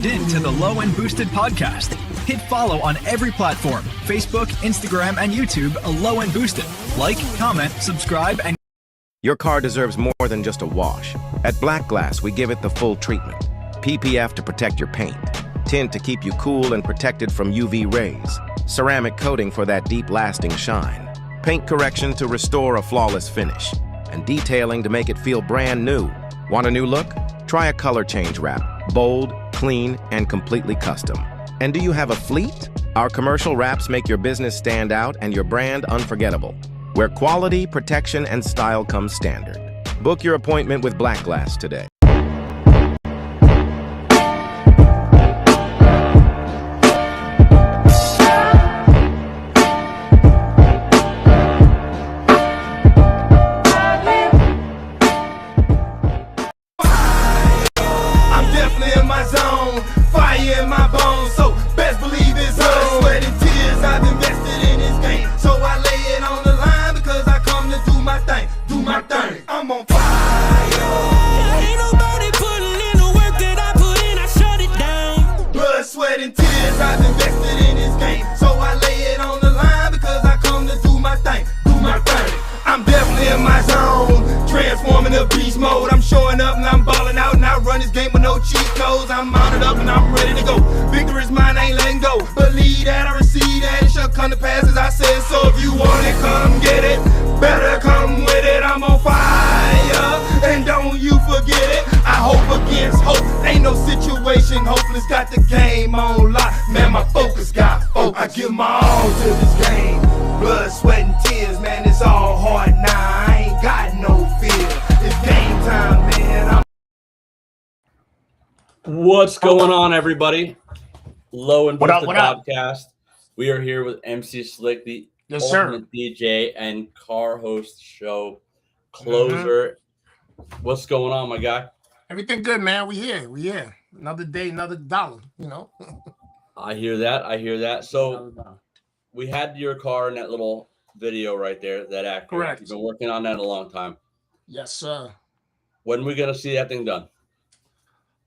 Into the Low and Boosted podcast. Hit follow on every platform: Facebook, Instagram, and YouTube. Low and Boosted. Like, comment, subscribe, and your car deserves more than just a wash. At Black Glass, we give it the full treatment. PPF to protect your paint, tint to keep you cool and protected from UV rays, ceramic coating for that deep lasting shine, paint correction to restore a flawless finish, and detailing to make it feel brand new. Want a new look? Try a color change wrap. Bold, clean, and completely custom. And do you have a fleet? Our commercial wraps make your business stand out and your brand unforgettable, where quality, protection, and style come standard. Book your appointment with Black Glass today. I'm on fire. Ain't nobody putting in the work that I put in, I shut it down. Blood, sweat, and tears, I've invested in this game. So I lay it on the line because I come to do my thing, I'm definitely in my zone, transforming to beast mode. I'm showing up and I'm balling out and I run this game with no cheat codes. I'm mounted up and I'm ready to go. Victory is mine, I ain't letting go. Believe that, I receive that, it shall come to pass as I said. So if you want it, come get it. Better come with it, I'm on fire, and don't you forget it. I hope against hope, ain't no situation hopeless. Got the game on lock, man, my focus got focus. I give my all to this game, blood, sweat, and tears, man, it's all hard now. I ain't got no fear, it's game time, man. What's going on, everybody? Low and Boosted podcast. We are here with MC Slick, the ultimate DJ and car host show closer. What's going on, my guy? Everything good, man. We here. Another day, another dollar, you know. I hear that. So we had your car in that little video right there, that actor. Correct. You've been working on that a long time. Yes, sir. When are we going to see that thing done?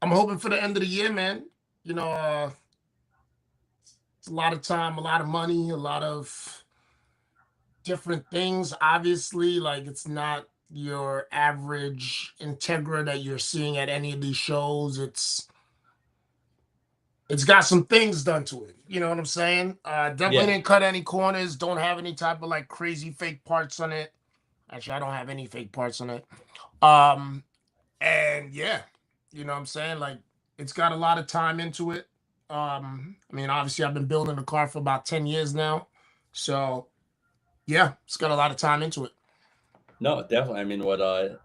I'm hoping for the end of the year, man. You know, it's a lot of time, a lot of money, a lot of different things. Obviously, like, it's not your average Integra that you're seeing at any of these shows. It's got some things done to it. You know what I'm saying? Definitely didn't cut any corners. Don't have any type of like crazy fake parts on it. Actually, I don't have any fake parts on it. And yeah, you know what I'm saying? Like, it's got a lot of time into it. I mean, obviously, I've been building the car for about 10 years now. So yeah, it's got a lot of time into it. No, definitely. I mean,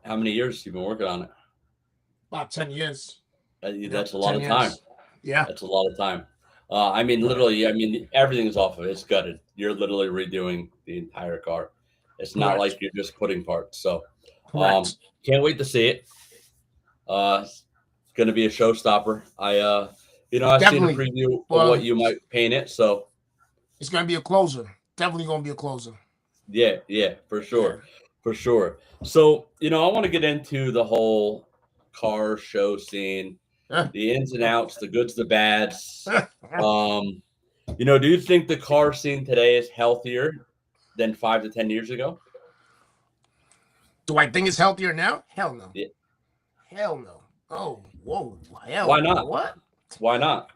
how many years have you been working on it? About 10 years. That's a lot of time. Yeah. That's a lot of time. I mean, literally, everything's off of it. It's gutted. You're literally redoing the entire car. It's not like you're just putting parts. So can't wait to see it. It's going to be a showstopper. I've seen a preview of what you might paint it. So it's going to be a closer. Definitely going to be a closer. Yeah, for sure. Yeah. For sure. So, I want to get into the whole car show scene, the ins and outs, the goods, the bads. Do you think the car scene today is healthier than 5 to 10 years ago? Do I think it's healthier now? Hell no. Yeah. Hell no. Oh, whoa. Hell Why not? What? Why not?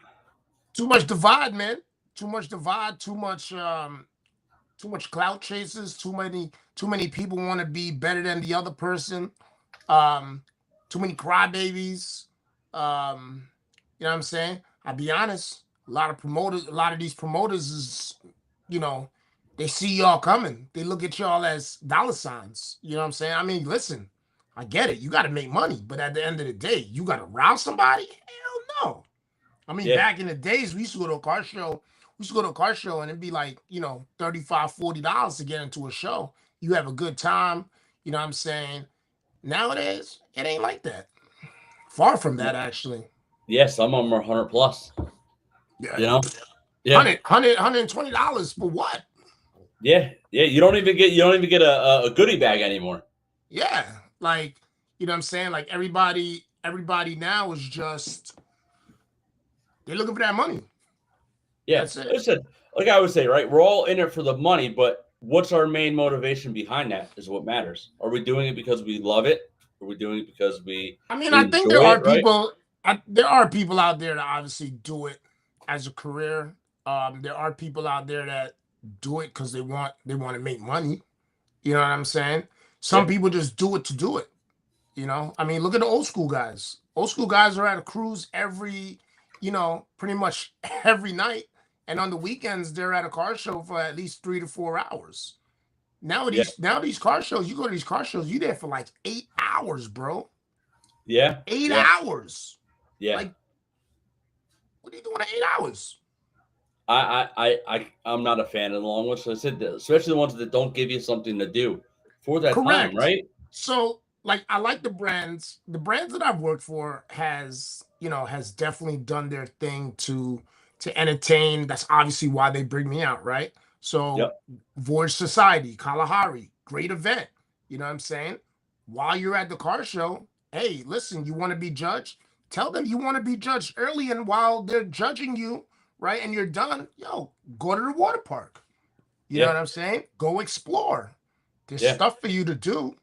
Too much divide, man. Too much divide. Too much clout chases. Too many people want to be better than the other person. Too many crybabies. You know what I'm saying? I'll be honest. A lot of these promoters is, they see y'all coming. They look at y'all as dollar signs. You know what I'm saying? I mean, listen, I get it. You got to make money, but at the end of the day, you got to round somebody? Hell no. I mean, back in the days, we used to go to a car show. And it'd be like, $35, $40 to get into a show. You have a good time. You know what I'm saying? Nowadays, it ain't like that. Far from that, actually. Yeah, some of them are 100 plus. Yeah. Yeah. $120 for what? Yeah. You don't even get a goodie bag anymore. Yeah. Like, you know what I'm saying? Like everybody now is just They're looking for that money. Yeah. That's it. Listen, like I would say, right? We're all in it for the money, but what's our main motivation behind that is what matters. Are we doing it because we love it? Are we doing it because we I mean, I think there enjoy are it, right? people. There are people out there that obviously do it as a career. There are people out there that do it because they want to make money. You know what I'm saying? Some Yeah. people just do it to do it. You know, I mean, look at the old school guys. Old school guys are at a cruise every, pretty much every night, and on the weekends they're at a car show for at least 3 to 4 hours. Now these car shows, you go to these car shows, you there for like 8 hours, bro. Yeah. 8 Yeah. hours. Yeah. Like, what are you doing at 8 hours? I'm not a fan of the long ones. So I said, especially the ones that don't give you something to do for that time, right? So, like, I like the brands. The brands that I've worked for has definitely done their thing to entertain. That's obviously why they bring me out, right? So, Yep. Voyage Society, Kalahari, great event. You know what I'm saying? While you're at the car show, hey, listen, you want to be judged? Tell them you want to be judged early, and while they're judging you, right, and you're done, go to the water park. You know what I'm saying? Go explore. There's stuff for you to do.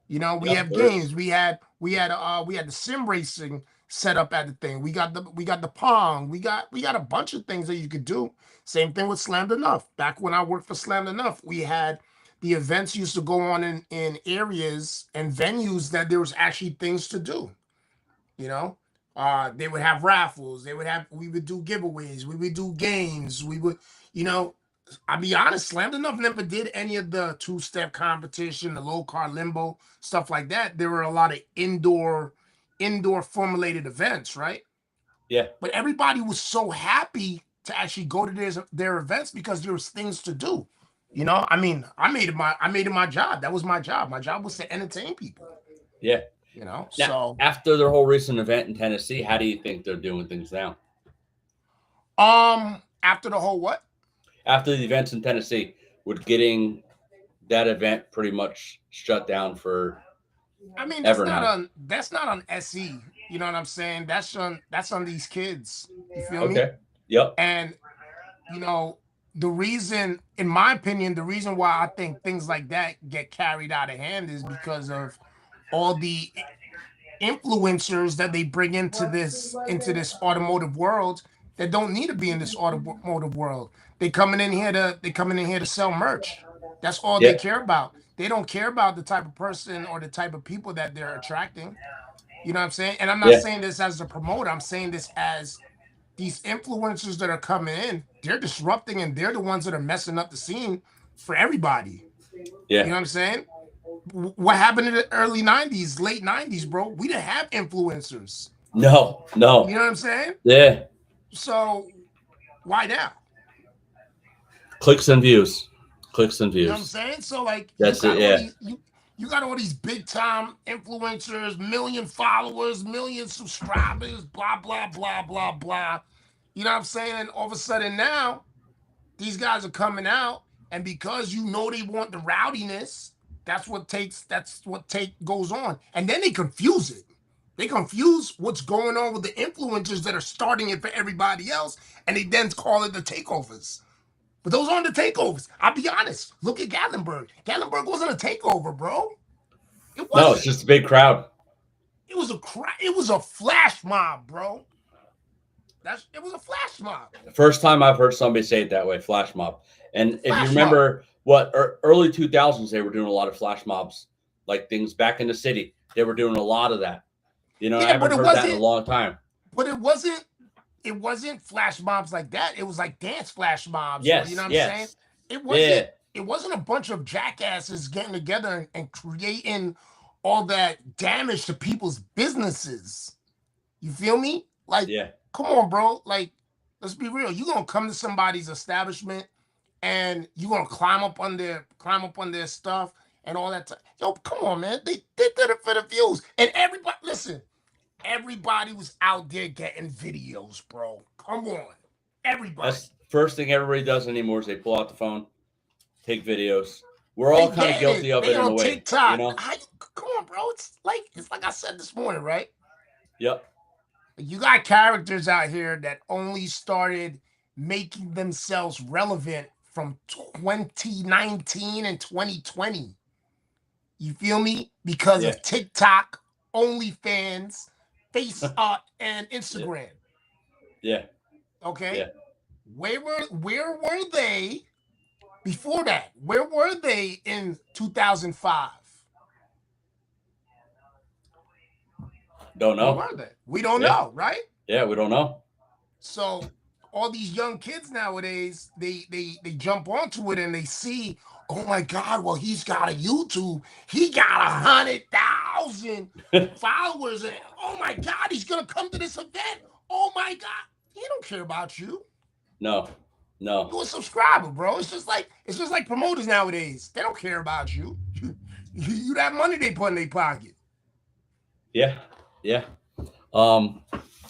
We have games. We had the sim racing set up at the thing. We got the pong. We got a bunch of things that you could do. Same thing with Slammed Enough. Back when I worked for Slammed Enough, we had the events used to go on in areas and venues that there was actually things to do. They would have raffles. We would do giveaways. We would do games. We would, I'll be honest, Slammed Enough never did any of the two-step competition, the low car limbo, stuff like that. There were a lot of indoor formulated events, right? Yeah. But everybody was so happy to actually go to their events because there was things to do. I mean, I made it my job. That was my job. My job was to entertain people. Yeah. Now, so after their whole recent event in Tennessee, how do you think they're doing things now? After the whole what? After the events in Tennessee, with getting that event pretty much shut down for that's not on SE. You know what I'm saying? That's on these kids. You feel me? Yep. And the reason, in my opinion, the reason why I think things like that get carried out of hand is because of all the influencers that they bring into this automotive world that don't need to be in this automotive world. They coming in here to sell merch. That's all they care about. They don't care about the type of person or the type of people that they're attracting. You know what I'm saying? And I'm not saying this as a promoter. I'm saying this as these influencers that are coming in. They're disrupting, and they're the ones that are messing up the scene for everybody. Yeah. You know what I'm saying? What happened in the early 90s, late 90s, bro? We didn't have influencers. No. You know what I'm saying? Yeah. So why now? Clicks and views. You know what I'm saying? So like that's it. Yeah. You got all these big time influencers, million followers, million subscribers, blah, blah, blah, blah, blah. You know what I'm saying? And all of a sudden now, these guys are coming out, and because they want the rowdiness, that's what goes on. And then they confuse it. They confuse what's going on with the influencers that are starting it for everybody else, and they then call it the takeovers. But those aren't the takeovers. I'll be honest. Look at Gatlinburg. Gatlinburg wasn't a takeover, bro. It wasn't. No, it's just a big crowd. It was a flash mob, bro. It was a flash mob. First time I've heard somebody say it that way, flash mob. And if you remember early 2000s, they were doing a lot of flash mobs, like things back in the city. They were doing a lot of that. I haven't heard that in a long time. But it wasn't flash mobs like that. It was like dance flash mobs. Yes, you know what I'm saying? It wasn't a bunch of jackasses getting together and creating all that damage to people's businesses. You feel me? Like, come on, bro. Like, let's be real. You're gonna come to somebody's establishment and you're gonna climb up on their stuff and all that. Yo, come on, man. They did it for the views. And everybody was out there getting videos, bro. Come on. Everybody. That's the first thing everybody does anymore is they pull out the phone, take videos. We're all kind of guilty of it in a way. TikTok. Come on, bro. It's like I said this morning, right? Yep. You got characters out here that only started making themselves relevant from 2019 and 2020. You feel me? Because Yeah. of TikTok, OnlyFans, and Yeah. Instagram. Yeah. Okay. Yeah. Where were they before that? Where were they in 2005? Don't Where know. were they? We don't Yeah. know, right? Yeah, we don't know. So all these young kids nowadays, they jump onto it and they see, oh my God, well, he's got a YouTube, he got 100,000 followers, and oh my God, he's gonna come to this event. Oh my God, he don't care about you. No. No. You a subscriber, bro. It's just like promoters nowadays. They don't care about you. You that money they put in their pocket. Yeah. Yeah.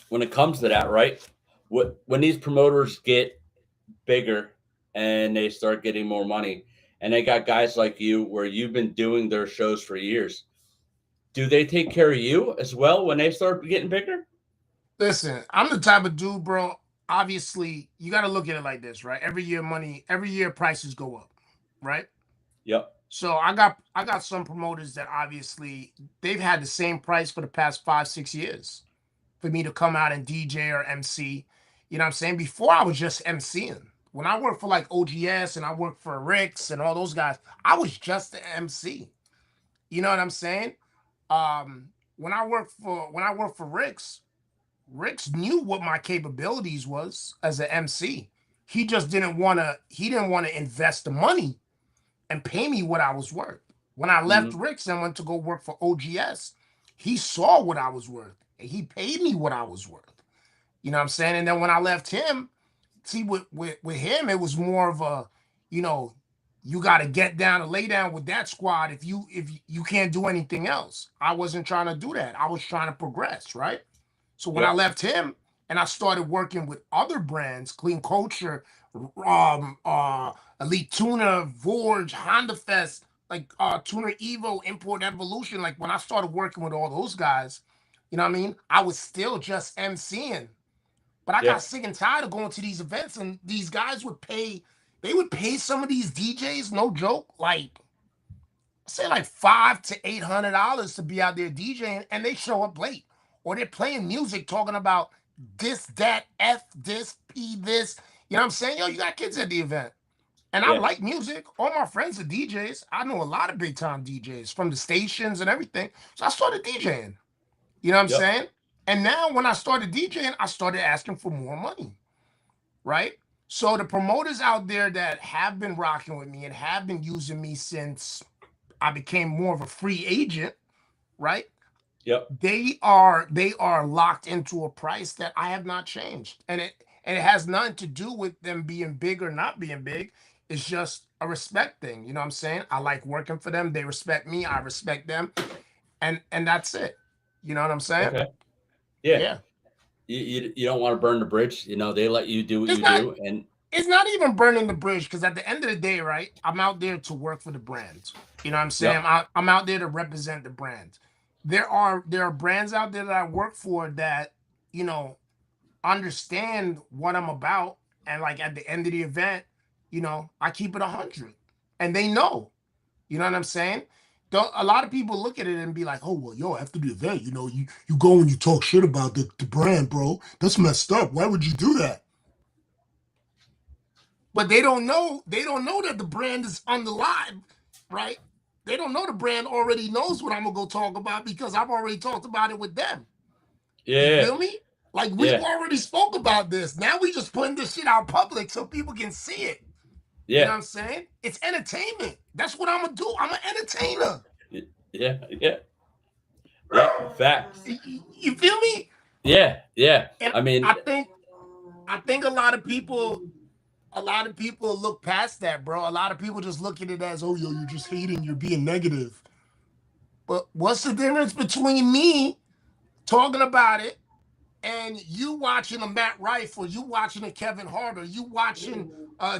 When it comes to that, right? When these promoters get bigger and they start getting more money, and they got guys like you where you've been doing their shows for years, do they take care of you as well when they start getting bigger? Listen, I'm the type of dude, bro. Obviously, you got to look at it like this, right? Every year prices go up, right? Yep. So I got some promoters that obviously they've had the same price for the past 5, 6 years for me to come out and DJ or MC. You know what I'm saying? Before I was just MCing. When I worked for like OGS and I worked for Ricks and all those guys, I was just the MC. You know what I'm saying? When I worked for Ricks knew what my capabilities was as an MC. He didn't want to invest the money and pay me what I was worth. When I left Mm-hmm. Ricks and went to go work for OGS, he saw what I was worth and he paid me what I was worth. You know what I'm saying? And then when I left him, see with him, it was more of a, you know, you got to get down and lay down with that squad if you can't do anything else. I wasn't trying to do that. I was trying to progress, right? So when I Yep. left him and I started working with other brands, Clean Culture, um, uh, Elite Tuna, Vorge, Honda Fest, like Tuna Evo, Import Evolution. Like when I started working with all those guys, you know what I mean? I was still just MCing. But I Yeah. got sick and tired of going to these events, and these guys they would pay some of these DJs, no joke, like say like $500 to $800 to be out there DJing, and they show up late, or they're playing music talking about this, that, F this, P this. You know what I'm saying? Yo, you got kids at the event. And I Yeah. like music. All my friends are DJs. I know a lot of big time DJs from the stations and everything. So I started DJing. You know what I'm Yep. saying? And now when I started DJing, I started asking for more money, right? So the promoters out there that have been rocking with me and have been using me since I became more of a free agent, right? Yep. They are locked into a price that I have not changed. And it has nothing to do with them being big or not being big. It's just a respect thing. You know what I'm saying? I like working for them. They respect me. I respect them. And that's it. You know what I'm saying? Okay. Yeah. Yeah. You don't want to burn the bridge. You know, they let you do what It's you not do. And it's not even burning the bridge because at the end of the day, right? I'm out there to work for the brand. You know what I'm saying? yep. I'm out there to represent the brand. There are brands out there that I work for that, you know, understand what I'm about. And like at the end of the event, I keep it 100. And they know. You know what I'm saying? A lot of people look at it and be like, oh, well, yo, after the event, you go and you talk shit about the brand, bro. That's messed up. Why would you do that? But they don't know that the brand is on the live, right? They don't know the brand already knows what I'm gonna go talk about because I've already talked about it with them. You Yeah. feel me? Like we've Yeah. already spoke about this. Now we just putting this shit out public so people can see it. You know what Yeah. I'm saying? It's entertainment. That's what I'm gonna do. I'm an entertainer. Yeah. Yeah. Yeah. Facts. You feel me? Yeah. Yeah. And I mean, I think a lot of people look past that, bro. A lot of people just look at it as, oh, yo, you're just hating, you're being negative. But what's the difference between me talking about it and you watching a Matt Rife or you watching a Kevin Hart or you watching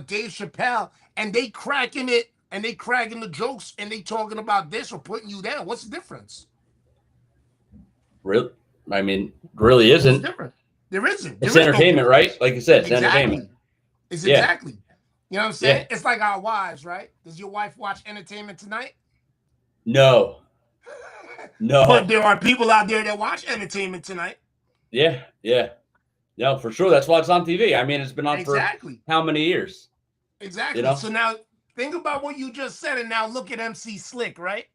Dave Chappelle and they cracking it and they cracking the jokes and they talking about this or putting you down? What's the difference? really? I mean, really isn't. It's different. There isn't. It's entertainment, right? Like you said, it's entertainment. It's exactly. You know what I'm saying? Yeah. It's like our wives, right? Does your wife watch Entertainment Tonight? No. But there are people out there that watch Entertainment Tonight. Yeah. No, for sure. That's why it's on TV. I mean, it's been on for how many years? Exactly. You know? So now think about what you just said, and now look at MC Slick, right?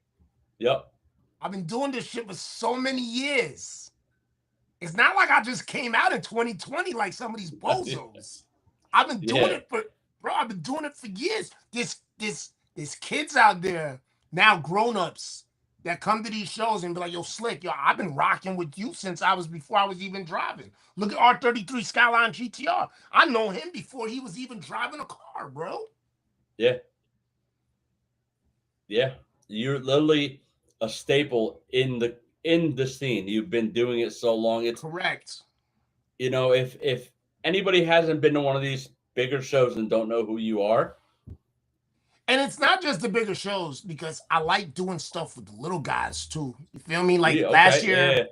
Yep. I've been doing this shit for so many years. It's not like I just came out in 2020 like some of these bozos. I've been doing it I've been doing it for years. There's kids out there now, grown-ups, that come to these shows and be like, yo, Slick, yo, I've been rocking with you since before I was even driving. Look at R33 Skyline GTR. I know him before he was even driving a car, bro. Yeah. You're literally a staple in the scene. You've been doing it so long. It's correct. You know, if anybody hasn't been to one of these bigger shows and don't know who you are. And it's not just the bigger shows, because I like doing stuff with the little guys too. You feel me? Like last year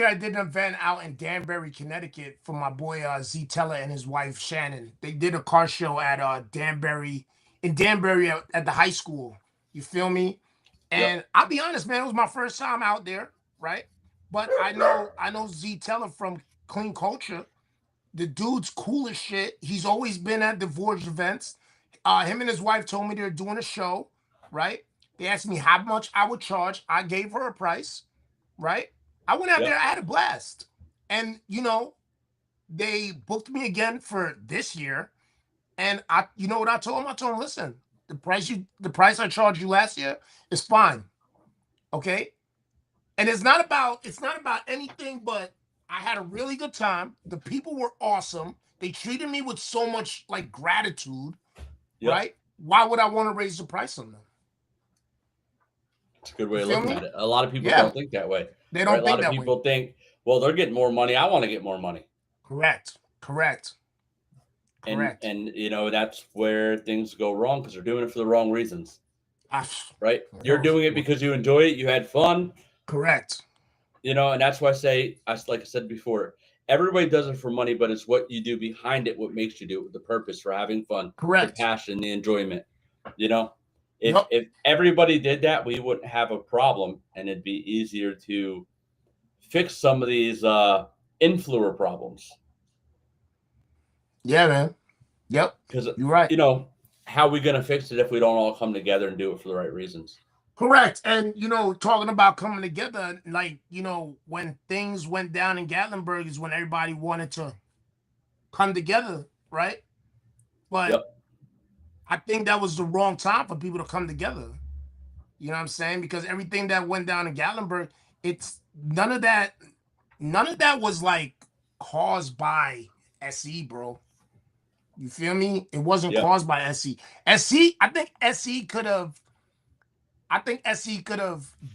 I did an event out in Danbury, Connecticut for my boy Z Teller and his wife Shannon. They did a car show at Danbury at the high school. You feel me? And I'll be honest, man, it was my first time out there, right? But I know Z Teller from Clean Culture. The dude's cool as shit. He's always been at divorce events. Him and his wife told me they're doing a show, right? They asked me how much I would charge. I gave her a price, right? I went out there, I had a blast. And, you know, they booked me again for this year. And you know what I told them? I told them, listen, the price I charged you last year is fine. Okay? And it's not about anything, but I had a really good time. The people were awesome. They treated me with so much like gratitude. Right? Why would I want to raise the price on them? It's a good way of looking at it. A lot of people don't think that way. They don't think that way. A lot of people think, well, they're getting more money. I want to get more money. Correct. And you know, that's where things go wrong, because they're doing it for the wrong reasons. Right? You're doing it because you enjoy it. You had fun. Correct. You know, and that's why like I said before, everybody does it for money, but it's what you do behind it, what makes you do it, the purpose for having fun, the passion, the enjoyment. You know, if everybody did that, we wouldn't have a problem, and it'd be easier to fix some of these influencer problems. Yeah, man. Yep. Because you're right. You know, how are we going to fix it if we don't all come together and do it for the right reasons? Correct. And, you know, talking about coming together, like, you know, when things went down in Gatlinburg is when everybody wanted to come together, right? But I think that was the wrong time for people to come together. You know what I'm saying? Because everything that went down in Gatlinburg, it's none of that was like caused by SE, bro. You feel me? It wasn't caused by SE. I think SE could have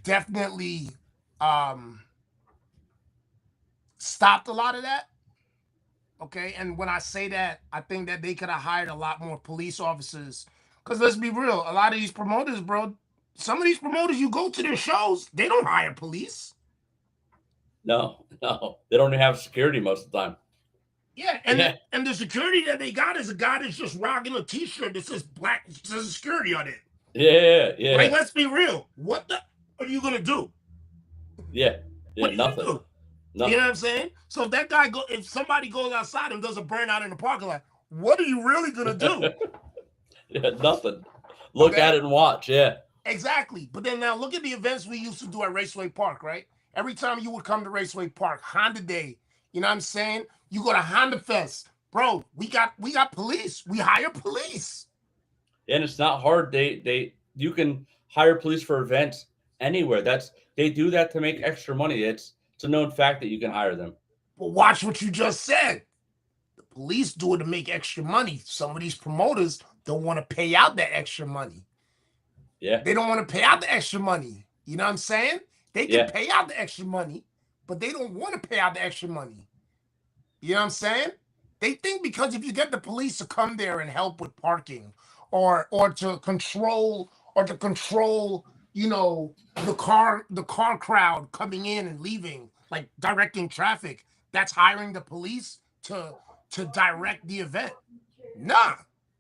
definitely stopped a lot of that. Okay. And when I say that, I think that they could have hired a lot more police officers. Because let's be real, a lot of these promoters, bro, some of these promoters, you go to their shows, they don't hire police. No. They don't even have security most of the time. Yeah, and the security that they got is a guy that's just rocking a t-shirt that says security on it. Yeah. Like, let's be real. What the are you gonna do? Yeah, nothing. You know what I'm saying? So if that guy if somebody goes outside and does a burnout in the parking lot, what are you really gonna do? Nothing. Look at it and watch. Yeah. Exactly. But then now look at the events we used to do at Raceway Park, right? Every time you would come to Raceway Park, Honda Day, you know what I'm saying? You go to Honda Fest, bro. We got police. We hire police. And it's not hard. You can hire police for events anywhere. They do that to make extra money. It's a known fact that you can hire them. But watch what you just said. The police do it to make extra money. Some of these promoters don't want to pay out that extra money. Yeah. They don't want to pay out the extra money. You know what I'm saying? They can pay out the extra money, but they don't want to pay out the extra money. You know what I'm saying? They think because if you get the police to come there and help with parking or to control, you know, the car crowd coming in and leaving, like directing traffic. That's hiring the police to direct the event. Nah,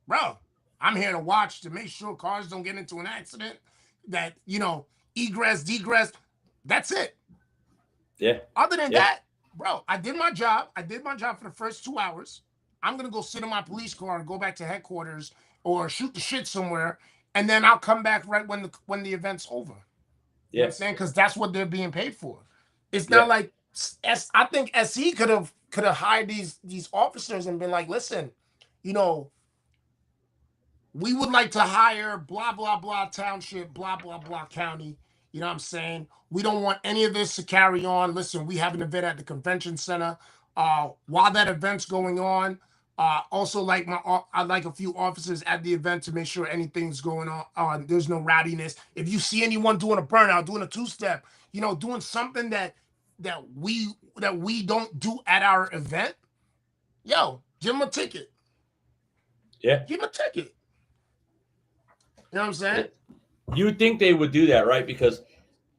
bro. I'm here to watch to make sure cars don't get into an accident. That egress, degress. That's it. Yeah. Other than that, bro, I did my job. I did my job for the first 2 hours. I'm gonna go sit in my police car and go back to headquarters or shoot the shit somewhere, and then I'll come back right when the event's over. You know what I'm saying? Because that's what they're being paid for. It's not like I think SE could have hired these officers and been like, listen, we would like to hire blah blah blah township, blah blah blah county. You know what I'm saying? We don't want any of this to carry on. Listen, we have an event at the convention center. While that event's going on, also I like a few officers at the event to make sure anything's going on. There's no rowdiness. If you see anyone doing a burnout, doing a two-step, doing something that we don't do at our event, yo, give them a ticket. Yeah, give them a ticket. You know what I'm saying? You would think they would do that, right? Because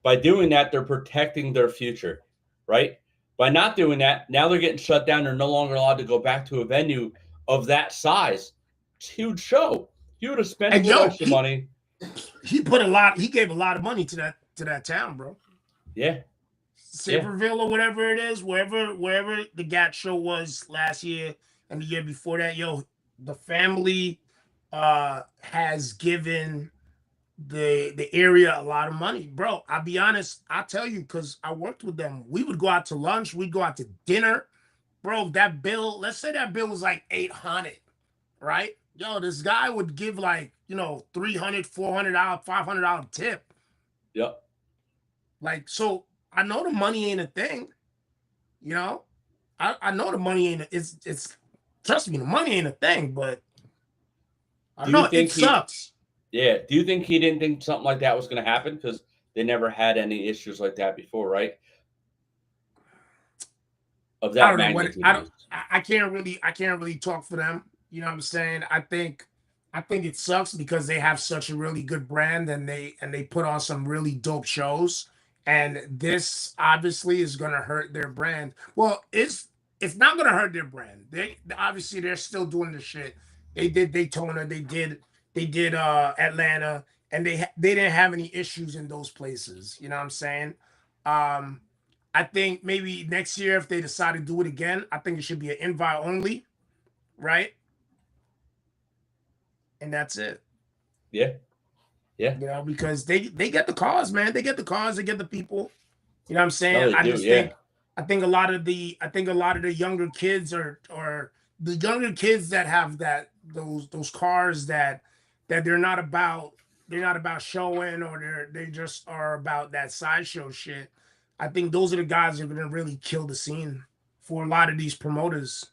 by doing that, they're protecting their future, right? By not doing that, now they're getting shut down. They're no longer allowed to go back to a venue of that size. It's a huge show. You would have spent a little extra money. He gave a lot of money to that town, bro. Yeah. Saberville or whatever it is, wherever the GAT show was last year and the year before that, the family has given the area a lot of money, bro. I'll be honest, I'll tell you, because I worked with them. We would go out to lunch, we'd go out to dinner, bro. That bill, let's say that bill was like $800, right? This guy would give like $300, $400, $500 tip. Yep. Like, so I know the money ain't a thing, I know the money ain't it's trust me, the money ain't a thing, but I know it sucks. Yeah. Do you think he didn't think something like that was going to happen? Because they never had any issues like that before, right? Of that magnitude. I can't really talk for them. You know what I'm saying? I think it sucks because they have such a really good brand and they put on some really dope shows. And this obviously is going to hurt their brand. Well, it's not going to hurt their brand. They're still doing the shit. They did Daytona, they did Atlanta, and they didn't have any issues in those places. You know what I'm saying? I think maybe next year, if they decide to do it again, I think it should be an invite only, right? And that's it. Yeah. Yeah. Because they get the cars, man. They get the cars, they get the people. You know what I'm saying? I think a lot of the younger kids or the younger kids that have those cars that they're not about showing, or they just are about that sideshow shit. I think those are the guys that are gonna really kill the scene for a lot of these promoters.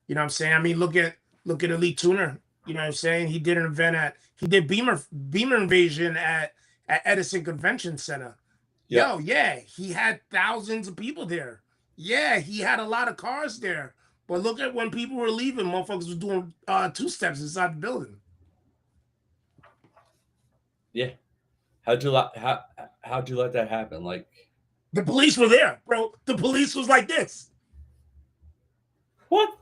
You know what I'm saying? I mean, look at Elite Tuner. You know what I'm saying? He did an event he did Beamer Invasion at Edison Convention Center. Yeah, he had thousands of people there. Yeah, he had a lot of cars there. But look at when people were leaving, motherfuckers was doing two steps inside the building. Yeah. How'd you let that happen? Like, the police were there, bro. The police was like this. What?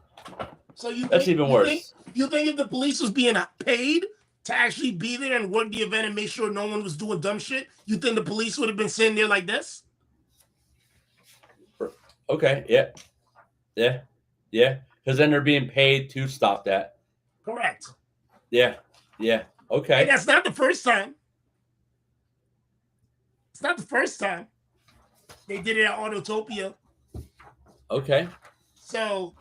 So that's even worse. You think if the police was being paid to actually be there and work the event and make sure no one was doing dumb shit, you think the police would have been sitting there like this? Okay. Yeah. Because then they're being paid to stop that. Correct. Yeah. Okay. And that's not the first time. It's not the first time. They did it at Autotopia. Okay. So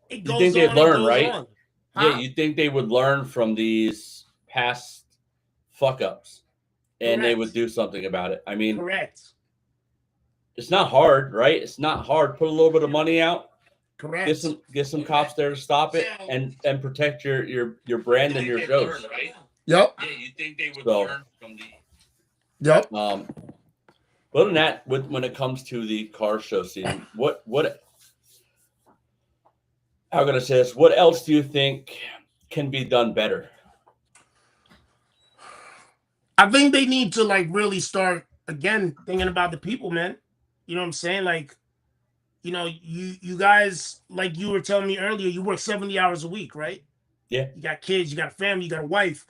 it goes on. You think they'd learn, right? Huh? Yeah, you think they would learn from these past fuck ups and they would do something about it. I mean, correct. It's not hard, right? It's not hard. Put a little bit of money out. Correct. Get some cops there to stop it and protect your brand and your shows. Right? Yep. Yeah, you think they would learn from the. Yep. Other than that, when it comes to the car show scene, what how can I say this? What else do you think can be done better? I think they need to really start again thinking about the people, man. You know what I'm saying? Like, you guys, like you were telling me earlier, you work 70 hours a week, right? Yeah. You got kids, you got a family, you got a wife.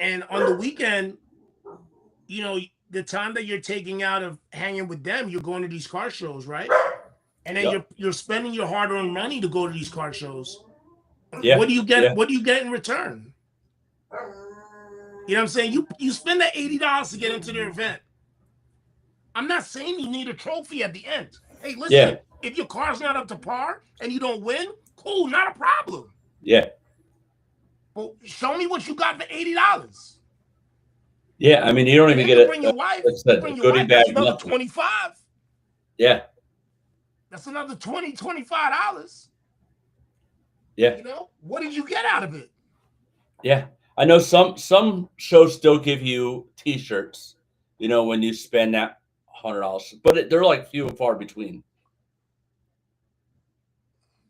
And on the weekend, the time that you're taking out of hanging with them, you're going to these car shows, right? And then Yep. you're spending your hard-earned money to go to these car shows. Yeah. What do you get? Yeah. What do you get in return? You know what I'm saying? You spend that $80 to get into the event. I'm not saying you need a trophy at the end. Hey, listen, Yeah. if your car's not up to par and you don't win, cool, not a problem. Yeah. Well, show me what you got for $80. Yeah. I mean, you don't even get bring your wife. a Bring your goodie wife. bag. That's another Nothing. 25. Yeah. That's another $25. Yeah. What did you get out of it? Yeah. I know some shows still give you T-shirts, when you spend that $100, but they're like few and far between.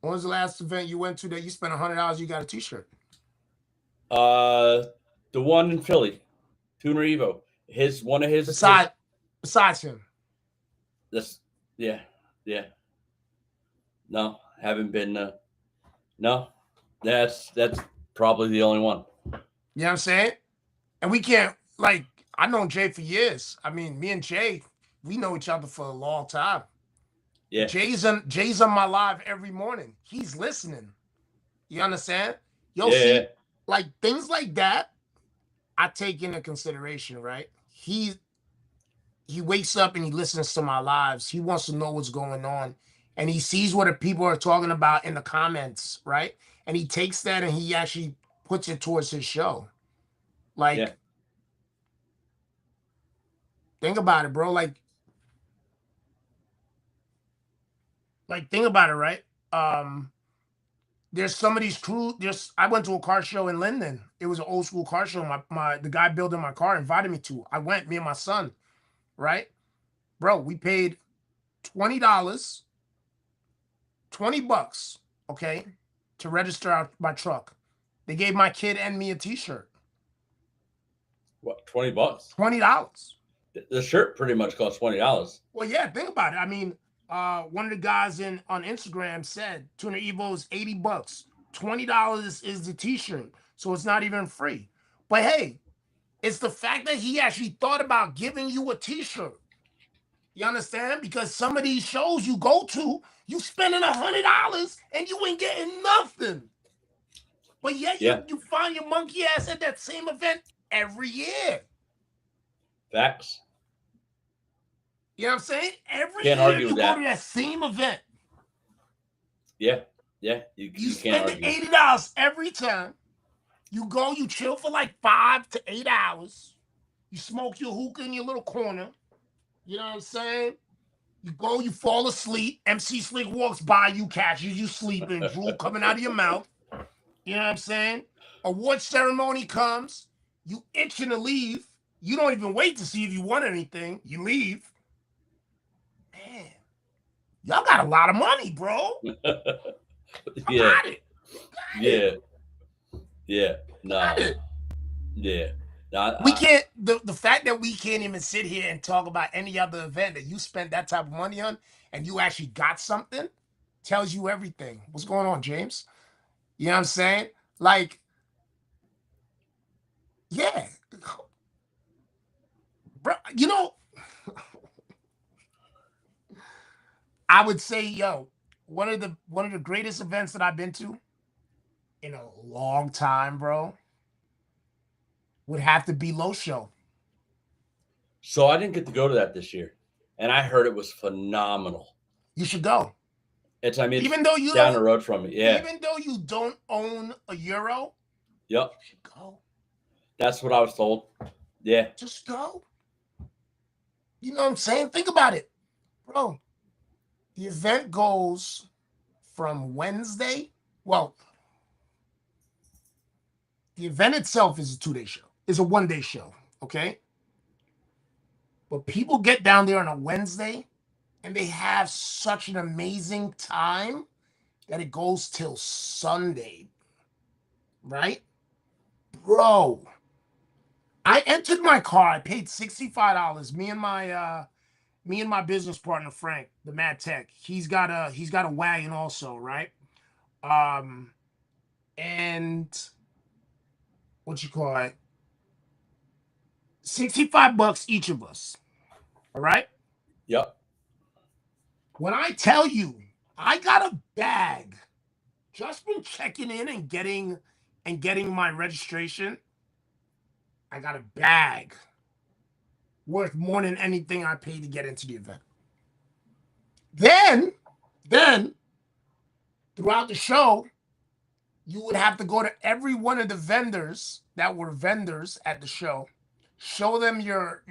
When was the last event you went to that you spent $100? You got a T-shirt? The one in Philly, Tuner Evo. One of his besides him. Yeah. No, haven't been. No, that's probably the only one. You know what I'm saying? And we can't, like, I've known Jay for years. I mean, me and Jay, we know each other for a long time. Yeah. Jay's on my live every morning. He's listening. You understand? Yeah. Like things like that, I take into consideration, right? He wakes up and he listens to my lives. He wants to know what's going on. And he sees what the people are talking about in the comments, right? And he takes that and he actually puts it towards his show. Like, think about it, bro. Like, think about it, right? There's some of these crew. I went to a car show in Linden. It was an old school car show. The guy building my car invited me to. I went, me and my son, right? Bro, we paid $20, $20, okay, to register my truck. They gave my kid and me a T-shirt. What, $20? $20. The shirt pretty much costs $20. Well, yeah, think about it. I mean, one of the guys on Instagram said Tuner Evo is $80. $20 is the T-shirt, so it's not even free. But hey, it's the fact that he actually thought about giving you a T-shirt. You understand? Because some of these shows you go to, you spending $100 and you ain't getting nothing. But yet you find your monkey ass at that same event every year. Facts. You know what I'm saying? Every Can't year argue you with go that. to that same event. Yeah. You spend $80 every time. You go, you chill for like 5 to 8 hours. You smoke your hookah in your little corner. You know what I'm saying? You go, you fall asleep. MCSLICK walks by, you catches you sleeping, drool coming out of your mouth. You know what I'm saying? Award ceremony comes, you itching to leave. You don't even wait to see if you won anything. You leave. Man, y'all got a lot of money, bro. Yeah. No. Yeah. We can't. The fact that we can't even sit here and talk about any other event that you spent that type of money on and you actually got something tells you everything. What's going on, James? You know what I'm saying? Like, yeah, bro. I would say, one of the greatest events that I've been to in a long time, bro, would have to be Low Show. So I didn't get to go to that this year, and I heard it was phenomenal. You should go. Even though you down the road from me, yeah. Even though you don't own a Euro, yep, you should go. That's what I was told. Yeah, just go. You know what I'm saying? Think about it, bro. The event goes from Wednesday. Well, the event itself is a 2-day show. It's a 1-day show, okay? But people get down there on a Wednesday and they have such an amazing time that it goes till Sunday, right? Bro, I entered my car. I paid $65. Me and my me and my business partner Frank, the Mad Tech, he's got a wagon also, right? And what you call it? $65 each of us. All right. Yep. When I tell you, I got a bag just from checking in and getting my registration. I got a bag worth more than anything I paid to get into the event. Then throughout the show, you would have to go to every one of the vendors that were vendors at the show, show them your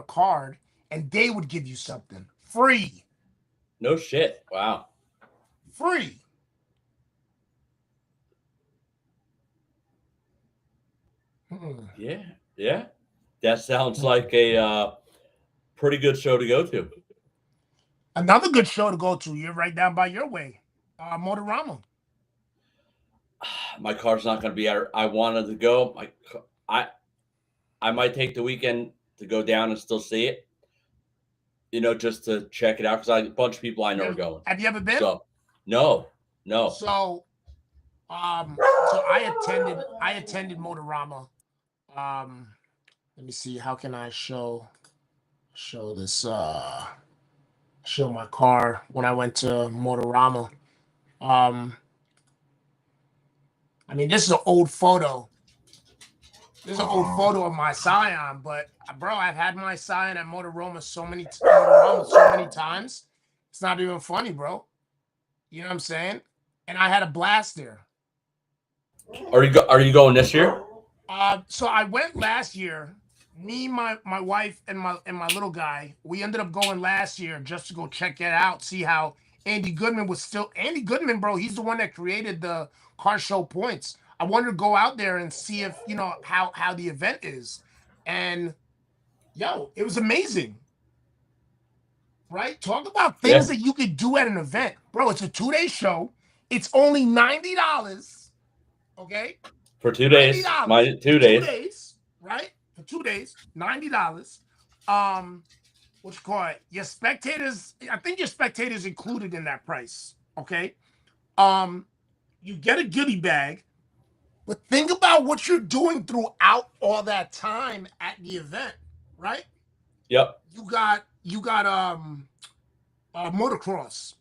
card, and they would give you something free. No shit. Wow. Free. Yeah. Yeah. That sounds like a pretty good show to go to. Another good show to go to. You're right down by your way. Motorama. My car's not going to be there. I wanted to go. I might take the weekend to go down and still see it. You know, just to check it out because a bunch of people I know are going. Have you ever been? So, no. So I attended Motorama. Let me see. How can I show this? Show my car when I went to Motorama. I mean, this is an old photo. This is an old photo of my Scion, but bro, I've had my Scion at Motorama so many times. It's not even funny, bro. You know what I'm saying? And I had a blast there. Are you going this year? So I went last year. Me, my wife, and my little guy. We ended up going last year just to go check it out, see how Andy Goodman was still. Andy Goodman, bro, he's the one that created the car show points. I wanted to go out there and see if how the event is, and it was amazing. Right? Talk about things that you could do at an event, bro. It's a 2-day show. It's only $90. Okay. For 2 days. My 2 days. 2 days, right? For 2 days, $90. What you call it? Your spectators, I think your spectators included in that price. Okay. You get a goodie bag, but think about what you're doing throughout all that time at the event, right? Yep. You got motocross.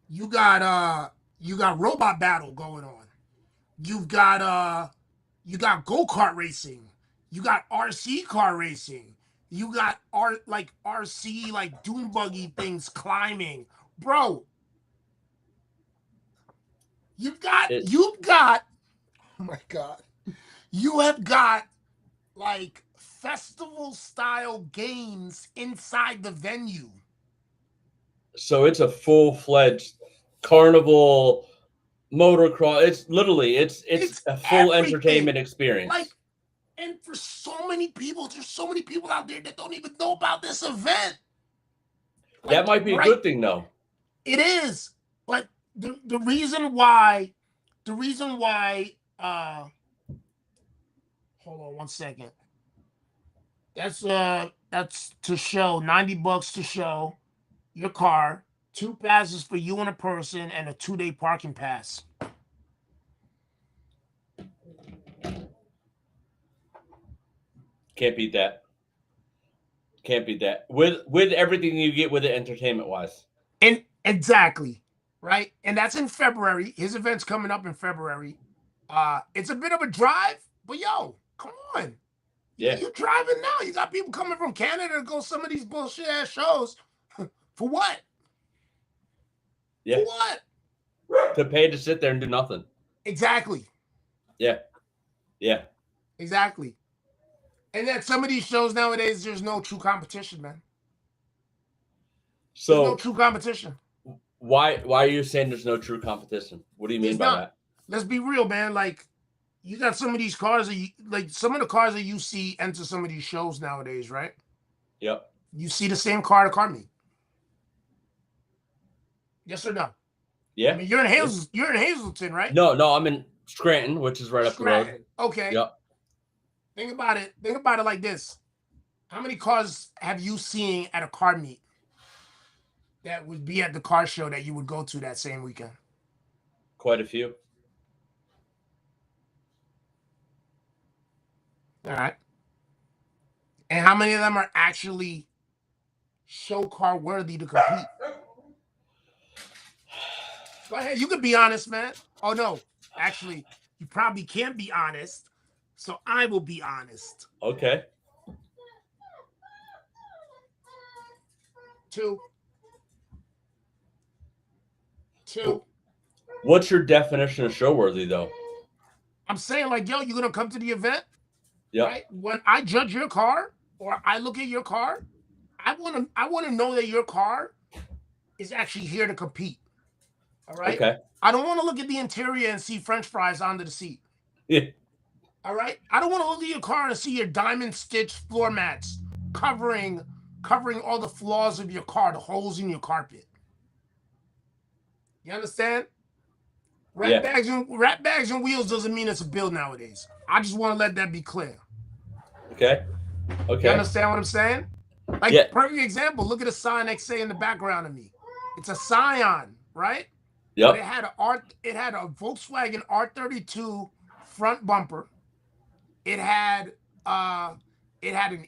You got robot battle going on. You got go-kart racing. You got RC car racing. You got RC like dune buggy things climbing. Bro, you've got oh my God. You have got like festival style games inside the venue. So it's a full-fledged carnival motocross. It's literally it's a full everything. Entertainment experience. Like, and for so many people, there's so many people out there that don't even know about this event. Like, that might be a good thing, though. It is, but the reason why, hold on 1 second. That's to show $90 to show your car, 2 passes for you and a person, and a 2-day parking pass. Can't beat that. Can't beat that. With everything you get with it entertainment wise. And exactly. Right? And that's in February. His event's coming up in February. It's a bit of a drive, but come on. Yeah. You're driving now. You got people coming from Canada to go some of these bullshit ass shows. For what? Yeah. For what? To pay to sit there and do nothing. Exactly. Yeah. Yeah. Exactly. And then some of these shows nowadays, there's no true competition, man. So there's no true competition. Why are you saying there's no true competition? What do you mean by that? Let's be real, man. Like, you got some of these cars some of the cars that you see enter some of these shows nowadays, right? Yep. You see the same car at a car meet. Yes or no? Yeah. I mean, you're in Hazleton, right? No, I'm in Scranton, which is right up the road. Okay. Yep. Think about it like this. How many cars have you seen at a car meet? that would be at the car show that you would go to that same weekend? Quite a few. All right. And how many of them are actually show car worthy to compete? Go ahead. You could be honest, man. Oh, no. Actually, you probably can't be honest. So I will be honest. Okay. 2. What's your definition of show worthy, though? I'm saying, like, yo, you're going to come to the event? Yeah. Right? When I judge your car or I look at your car, I want to know that your car is actually here to compete. All right? Okay. I don't want to look at the interior and see French fries under the seat. Yeah. All right? I don't want to look at your car and see your diamond stitched floor mats covering all the flaws of your car, the holes in your carpet. You understand? Rat bags and wheels doesn't mean it's a build nowadays. I just want to let that be clear. Okay. You understand what I'm saying? Like, perfect example. Look at the Scion XA in the background of me. It's a Scion, right? Yep. But it had a Volkswagen R32 front bumper. It had an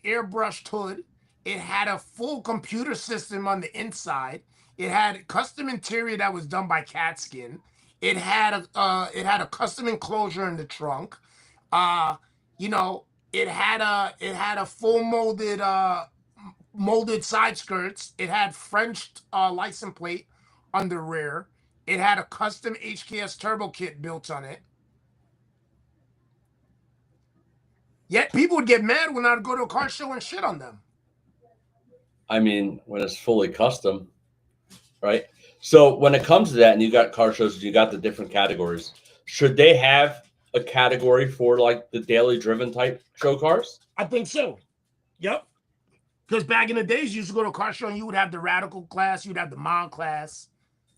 airbrushed hood. It had a full computer system on the inside. It had custom interior that was done by Catskin. It had a custom enclosure in the trunk. It had a full molded side skirts. It had French license plate on the rear. It had a custom HKS turbo kit built on it. Yet people would get mad when I'd go to a car show and shit on them. I mean, when it's fully custom, right? So when it comes to that, and you got car shows, you got the different categories. Should they have a category for like the daily driven type show cars? I think so. Yep. Because back in the days, you used to go to a car show and you would have the radical class, you'd have the mild class.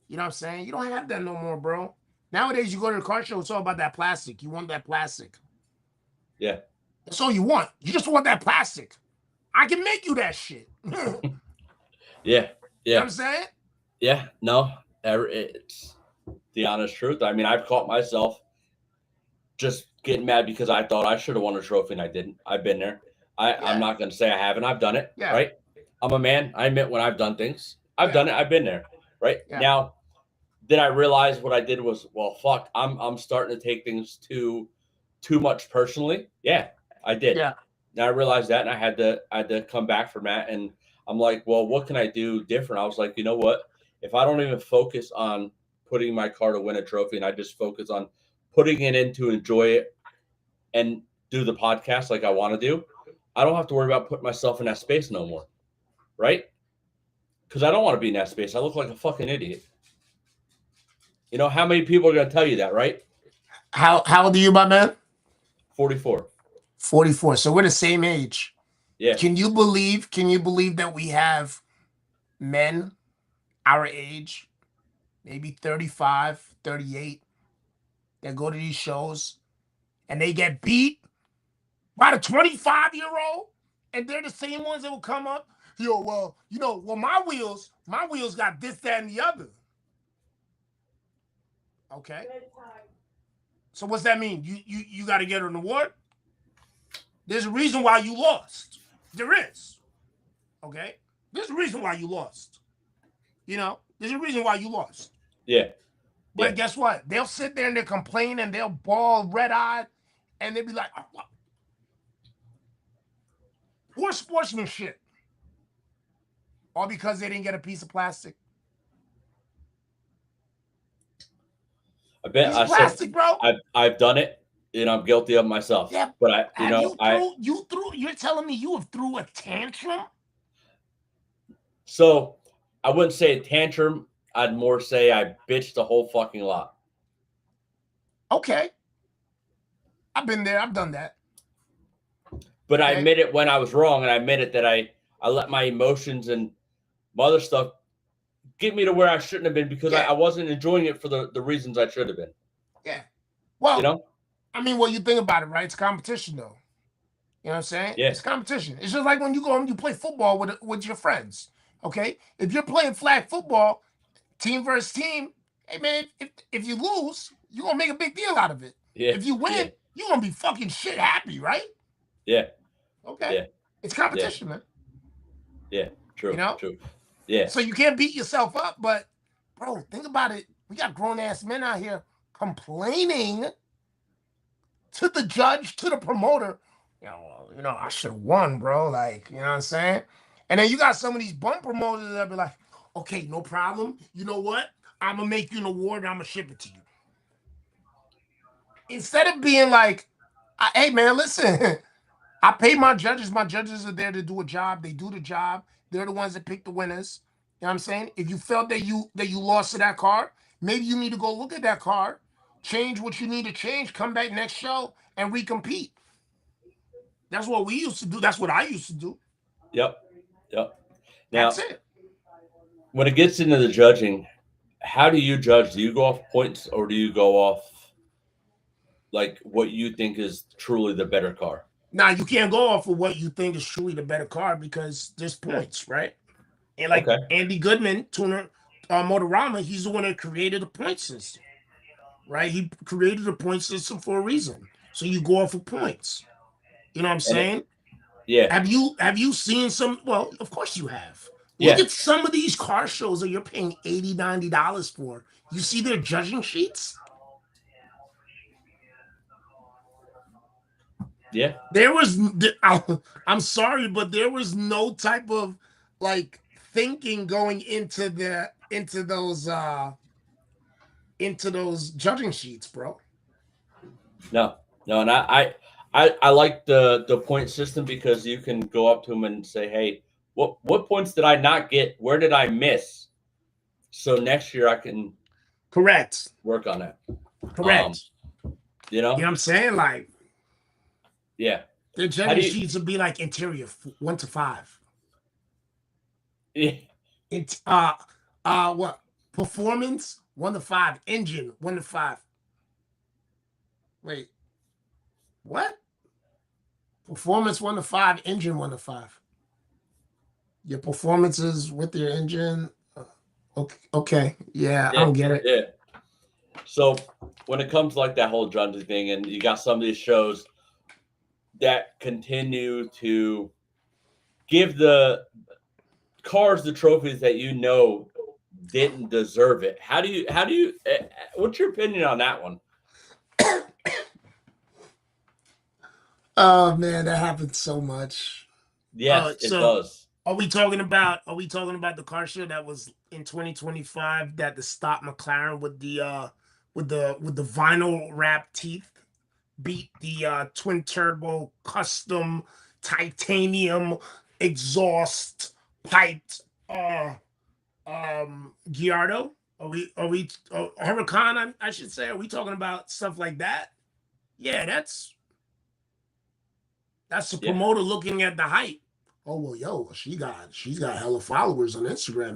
You know what I'm saying? You don't have that no more, bro. Nowadays, you go to the car show, it's all about that plastic. You want that plastic. Yeah. That's all you want. You just want that plastic. I can make you that shit. Yeah. You know what I'm saying? Yeah. No, it's the honest truth. I mean, I've caught myself just getting mad because I thought I should have won a trophy and I didn't. I've been there. I'm not going to say I haven't. I've done it. Yeah. Right. I'm a man. I admit when I've done things. I've done it. I've been there. Right. Yeah. Now, then I realized what I did was, well, fuck, I'm starting to take things too much personally. Yeah, I did. Yeah. Now I realized that, and I had to come back from that. And I'm like, well, what can I do different? I was like, you know what? If I don't even focus on putting my car to win a trophy, and I just focus on putting it in to enjoy it and do the podcast like I want to do, I don't have to worry about putting myself in that space no more. Right? Because I don't want to be in that space. I look like a fucking idiot. You know, how many people are going to tell you that, right? How old are you, my man? 44. 44. So we're the same age. Yeah. Can you believe that we have men our age, maybe 35, 38, that go to these shows and they get beat by the 25-year-old, and they're the same ones that will come up? My wheels got this, that, and the other. Okay. So what's that mean? You got to get an award? There's a reason why you lost. There is. Okay? There's a reason why you lost. There's a reason why you lost. Yeah. But guess what? They'll sit there and they'll complain and they'll bawl red-eyed and they'll be like, oh, poor sportsmanship. All because they didn't get a piece of plastic. I bet plastic, bro. I've done it, and I'm guilty of myself. Yeah, but you're telling me you have threw a tantrum? So I wouldn't say a tantrum. I'd more say I bitched the whole fucking lot. Okay. I've been there. I've done that. But okay. I admit it when I was wrong, and I admit it that I let my emotions and my other stuff get me to where I shouldn't have been because I wasn't enjoying it for the reasons I should have been. Yeah. Well, you think about it, right? It's competition, though. You know what I'm saying? Yeah. It's competition. It's just like when you go and you play football with your friends. Okay, if you're playing flag football, team versus team, hey man, if you lose, you're gonna make a big deal out of it. Yeah. If you win, you're gonna be fucking shit happy, right? Yeah. Okay. Yeah. It's competition, man. Yeah. True. You know? True. Yeah. So you can't beat yourself up, but bro, think about it. We got grown-ass men out here complaining to the judge, to the promoter. I should have won, bro. Like, you know what I'm saying? And then you got some of these bum promoters that be like, okay, no problem. You know what? I'm gonna make you an award and I'm gonna ship it to you. Instead of being like, hey man, listen, I pay my judges. My judges are there to do a job. They do the job. They're the ones that pick the winners. You know what I'm saying? If you felt that you lost to that card, maybe you need to go look at that card, change what you need to change, come back next show and recompete. That's what we used to do. That's what I used to do. Yep. Now, that's it. When it gets into the judging, how do you judge? Do you go off points or do you go off like what you think is truly the better car? Now, you can't go off of what you think is truly the better car because there's points, right? And like Andy Goodman, tuner, Motorama, he's the one that created the point system, right? He created the point system for a reason. So you go off of points. You know what I'm saying? Yeah. Have you seen some? Well, of course you have. Look at some of these car shows that you're paying $80, $90 for. You see their judging sheets? Yeah. There was, I'm sorry, but there was no type of like thinking going into those judging sheets, bro. No, and I like the point system because you can go up to them and say, hey, what points did I not get? Where did I miss? So next year I can work on that. You know what I'm saying? Like, yeah. The judging sheets would be like interior 1 to 5. Yeah. What? Performance 1 to 5. Engine 1 to 5. Wait. What? Performance 1 to 5. Engine 1 to 5. Your performances with your engine. Okay. Yeah, I don't get it. Yeah. So when it comes to like that whole judging thing, and you got some of these shows that continue to give the cars the trophies that didn't deserve it. How do you what's your opinion on that one? Oh man, that happens so much. Yes, it does. Are we talking about the car show that was in 2025 that the stock McLaren with the vinyl wrap teeth beat the twin turbo custom titanium exhaust piped Giardo? Are we Huracan, I should say? Are we talking about stuff like that? Yeah, that's the promoter looking at the hype. Oh well, she's got hella followers on Instagram.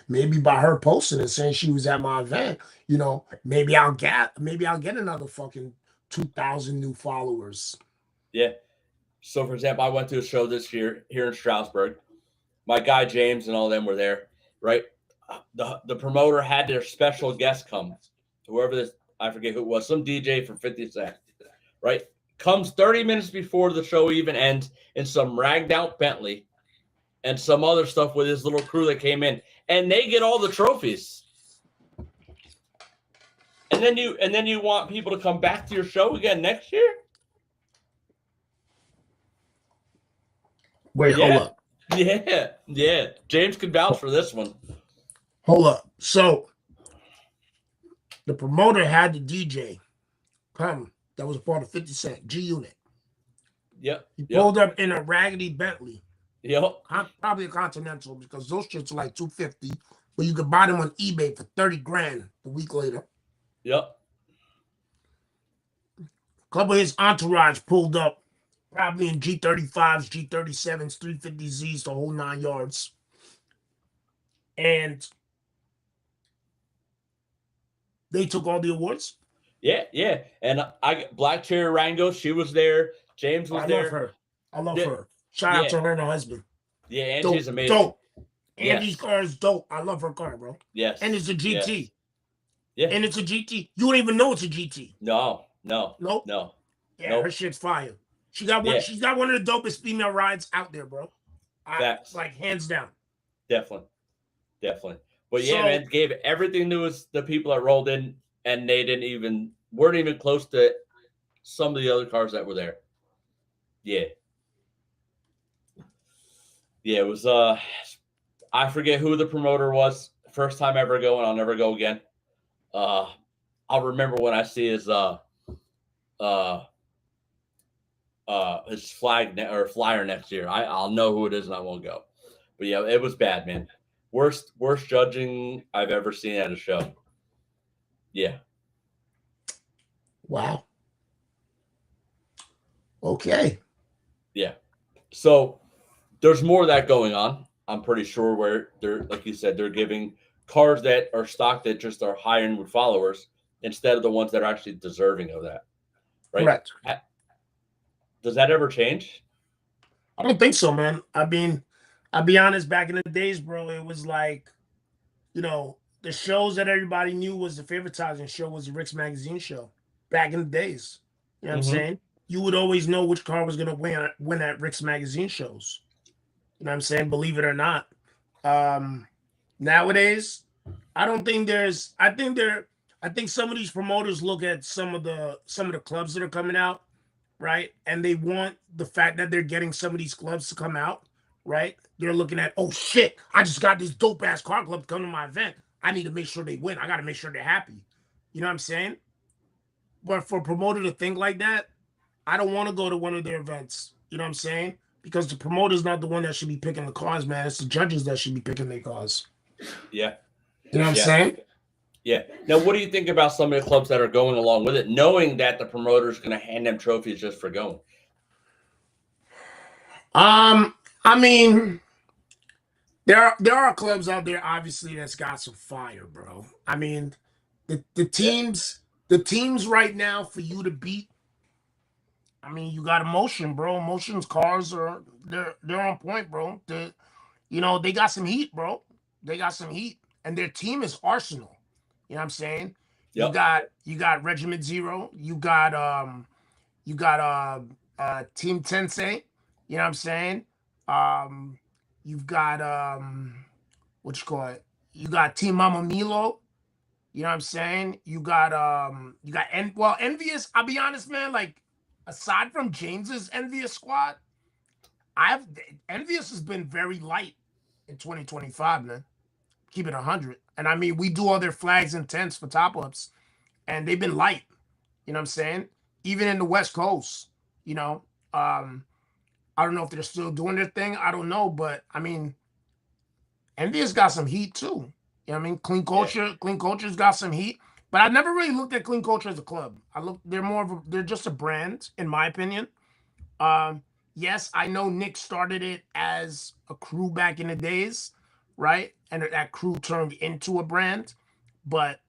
Maybe by her posting and saying she was at my event, maybe I'll get another fucking 2,000 new followers. Yeah. So for example, I went to a show this year here in Stroudsburg. My guy James and all them were there, right? The promoter had their special guest come, whoever I forget who it was, some DJ from 50 Cent, right? Comes 30 minutes before the show even ends in some ragged out Bentley and some other stuff with his little crew that came in, and they get all the trophies. And then you want people to come back to your show again next year? Wait, hold up. Yeah. James could vouch for this one. Hold up. So the promoter had the DJ come. That was part of 50 Cent G Unit. Yep. He pulled up in a raggedy Bentley. Yep. Probably a Continental because those shits are like $250, but you could buy them on eBay for $30,000 a week later. Yep. A couple of his entourage pulled up, probably in G35s, G37s, 350Zs, the whole 9 yards. And they took all the awards. Yeah. And Black Cherry Rango, she was there. James was there. I love her. Shout out to her and her husband. Yeah, and she's amazing. Dope. Andy's car is dope. I love her car, bro. Yes. And it's a GT. Yes. Yeah. And it's a GT. You don't even know it's a GT. No. Nope. No. Yeah, nope. her shit's fire. She got one. Yeah. She's got one of the dopest female rides out there, bro. Facts. Like hands down. Definitely. But yeah, man, gave everything to the people that rolled in, and they weren't even close to some of the other cars that were there. Yeah. Yeah, it was I forget who the promoter was. First time ever going, I'll never go again. I'll remember when I see his flyer next year. I'll know who it is and I won't go. But yeah, it was bad, man. Worst judging I've ever seen at a show. Yeah. Wow. Okay. Yeah. So there's more of that going on. I'm pretty sure where they're, like you said, they're giving cars that are stock that just are high end with followers instead of the ones that are actually deserving of that. Right? Correct. Does that ever change? I don't think so, man. I mean, I'll be honest, back in the days, bro, it was like, the shows that everybody knew was the favoritizing show was the Rick's Magazine show back in the days. You know what I'm saying? You would always know which car was going to win at Rick's Magazine shows. You know what I'm saying? Believe it or not. Nowadays, I think some of these promoters look at some of the clubs that are coming out, right? And they want the fact that they're getting some of these clubs to come out, right? They're looking at, oh shit, I just got this dope ass car club to come to my event. I need to make sure they win. I got to make sure they're happy. You know what I'm saying? But for a promoter to think like that, I don't want to go to one of their events. You know what I'm saying? Because the promoter's not the one that should be picking the cars, man. It's the judges that should be picking their cars. Yeah. You know what I'm saying? Yeah. Now, what do you think about some of the clubs that are going along with it, knowing that the promoter's going to hand them trophies just for going? I mean, there are clubs out there, obviously, that's got some fire, bro. I mean, the teams right now for you to beat. I mean, you got Emotion, bro. Emotion's cars they're on point, bro. They got some heat, bro. They got some heat, and their team is Arsenal. You know what I'm saying? Yep. You got Regiment Zero. You got Team Tensei. You know what I'm saying? You've got what you call it? You got Team Mama Milo. You know what I'm saying? You got Envious. I'll be honest, man. Like, aside from James's Envious squad, Envious has been very light in 2025, man. Keep it 100. And I mean, we do all their flags and tents for top-ups, and they've been light. You know what I'm saying? Even in the West Coast, I don't know if they're still doing their thing. I don't know, but I mean, Envious got some heat too. You know what I mean? Clean Culture's got some heat. But I never really looked at Clean Culture as a club. They're just a brand, in my opinion. Yes, I know Nick started it as a crew back in the days, right? And that crew turned into a brand. But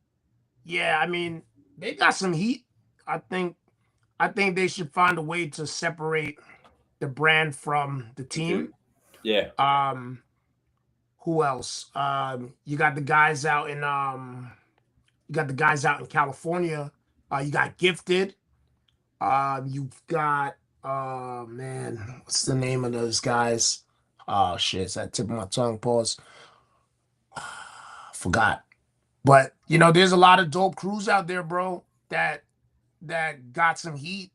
yeah, I mean, they got some heat. I think they should find a way to separate the brand from the team. Yeah. Who else? You got the guys out in California. You got Gifted. You've got man, what's the name of those guys? Oh shit, it's at the tip of my tongue. Pause. Forgot. But there's a lot of dope crews out there, bro, that got some heat.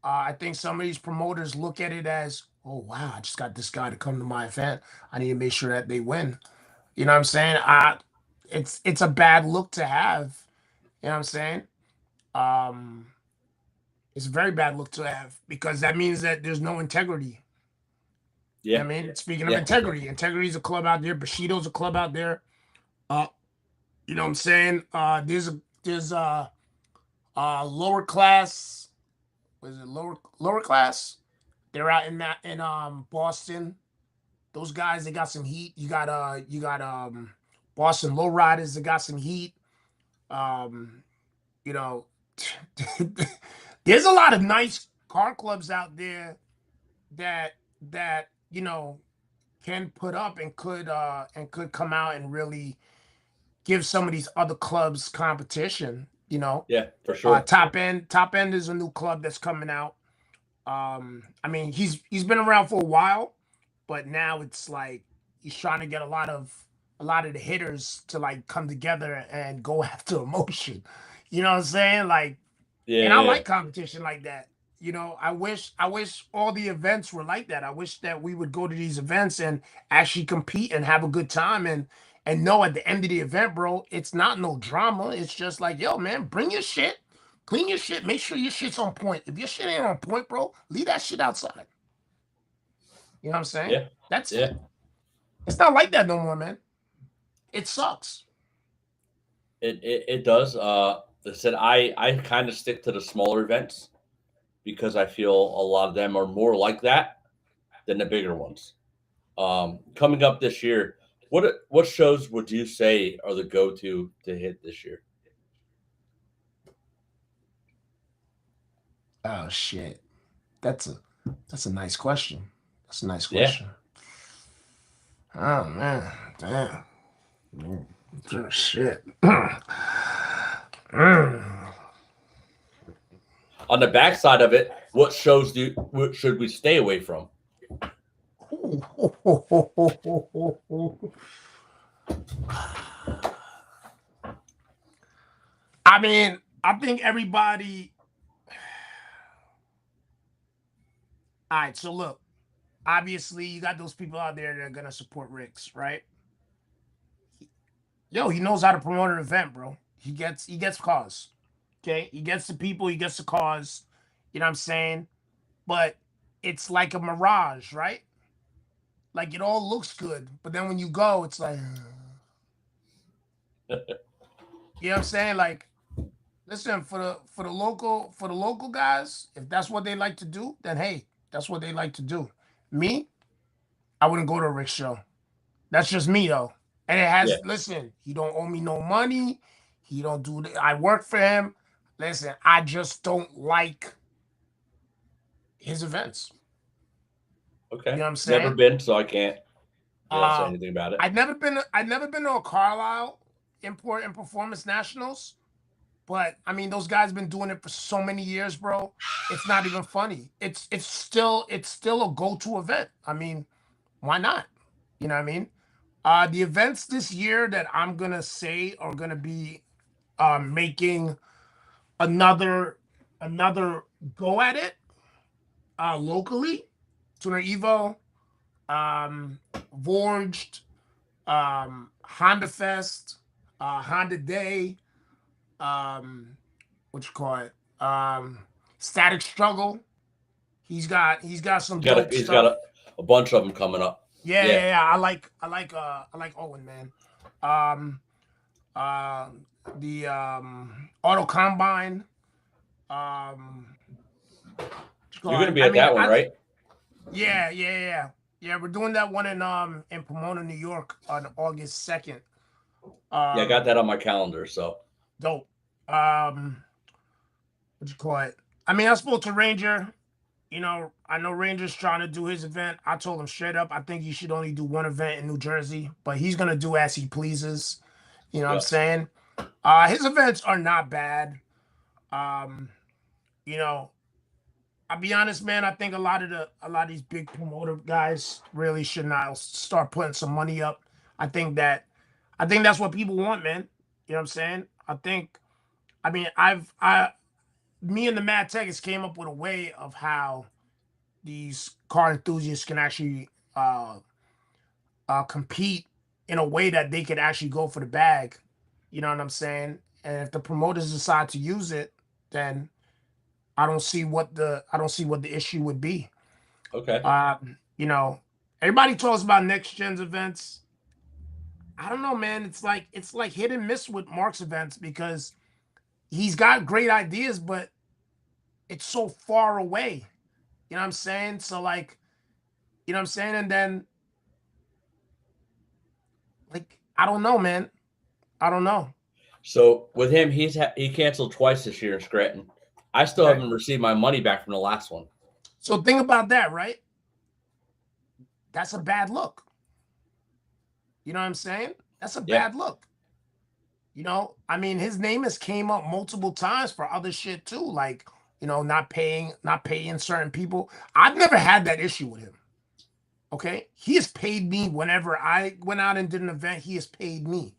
I think some of these promoters look at it as, oh wow, I just got this guy to come to my event. I need to make sure that they win. You know what I'm saying? It's a bad look to have. You know what I'm saying? It's a very bad look to have because that means that there's no integrity. Yeah. You know what I mean? Speaking of integrity is a club out there. Bushido's a club out there. You know what I'm saying? There's lower class. Was it lower class? They're out in Boston. Those guys, they got some heat. You got Boston Lowriders that got some heat. There's a lot of nice car clubs out there that can put up and could come out and really give some of these other clubs competition. You know, Yeah, for sure. Top End is a new club that's coming out. I mean, he's been around for a while, but now it's like he's trying to get a lot of the hitters to like come together and go after emotion. You know what I'm saying? Like, Yeah, and I yeah. like competition like that. You know, I wish all the events were like that. I wish that we would go to these events and actually compete and have a good time and know at the end of the event, bro, it's not no drama. It's just like, yo, man, bring your shit, clean your shit, make sure your shit's on point. If your shit ain't on point, bro, leave that shit outside. You know what I'm saying? Yeah. That's Yeah. it. It's not like that no more, man. It sucks. It does. I said I kind of stick to the smaller events because I feel a lot of them are more like that than the bigger ones. Coming up this year, what shows would you say are the go-to to hit this year? Oh shit. That's a nice question. That's a nice question. Yeah. Oh man. Damn. Oh, shit. On the backside of it, what shows should we stay away from? I mean, I think everybody. All right, so look, obviously you got those people out there that are gonna support Ricks, right? Yo, he knows how to promote an event, bro. He gets cause. Okay, he gets the people, he gets the cause. You know what I'm saying? But it's like a mirage, right? Like it all looks good, but then when you go, it's like, you know what I'm saying? Like, listen, for the local guys, if that's what they like to do, then hey, that's what they like to do. Me, I wouldn't go to a Rick show. That's just me though. And it has, listen, he don't owe me no money. He don't do I work for him. Listen, I just don't like his events. Okay. You know what I'm saying? Never been, so I can't say anything about it. I've never been to a Carlisle Import and Performance Nationals, but I mean those guys been doing it for so many years, bro. It's not even funny. It's still a go-to event. I mean, why not? You know what I mean? The events this year that I'm gonna say are gonna be making another go at it locally. Tuner Evo, Vorged, Honda Fest, Honda Day, what you call it? Static Struggle. He's got some dope He's stuff. got a bunch of them coming up. Yeah. I like Owen, man. The Auto Combine. You're gonna be at that one, right? Yeah. We're doing that one in Pomona, New York on August 2nd. I got that on my calendar. So dope. What you call it? I mean, I spoke to Ranger. You know, I know Ranger's trying to do his event. I told him straight up, I think he should only do one event in New Jersey, but he's gonna do as he pleases. You know what I'm saying? His events are not bad. You know, I'll be honest, man. I think a lot of these big promoter guys really should not start putting some money up. I think that's what people want, man. You know what I'm saying? Me and the Mad Techers came up with a way of how these car enthusiasts can actually compete in a way that they could actually go for the bag. You know what I'm saying? And if the promoters decide to use it, then I don't see what the issue would be. okay. You know, everybody talks about next gen's events. I don't know, man. It's like hit and miss with Mark's events because he's got great ideas, but it's so far away. You know what I'm saying? So like, you know what I'm saying? And then like, I don't know, man. I don't know. So with him, he canceled twice this year in Scranton. I still haven't received my money back from the last one. So think about that, right? That's a bad look. You know what I'm saying? That's a Yeah. bad look. You know, I mean, his name has came up multiple times for other shit too, like, you know, not paying certain people. I've never had that issue with him. Okay, he has paid me whenever I went out and did an event. He has paid me.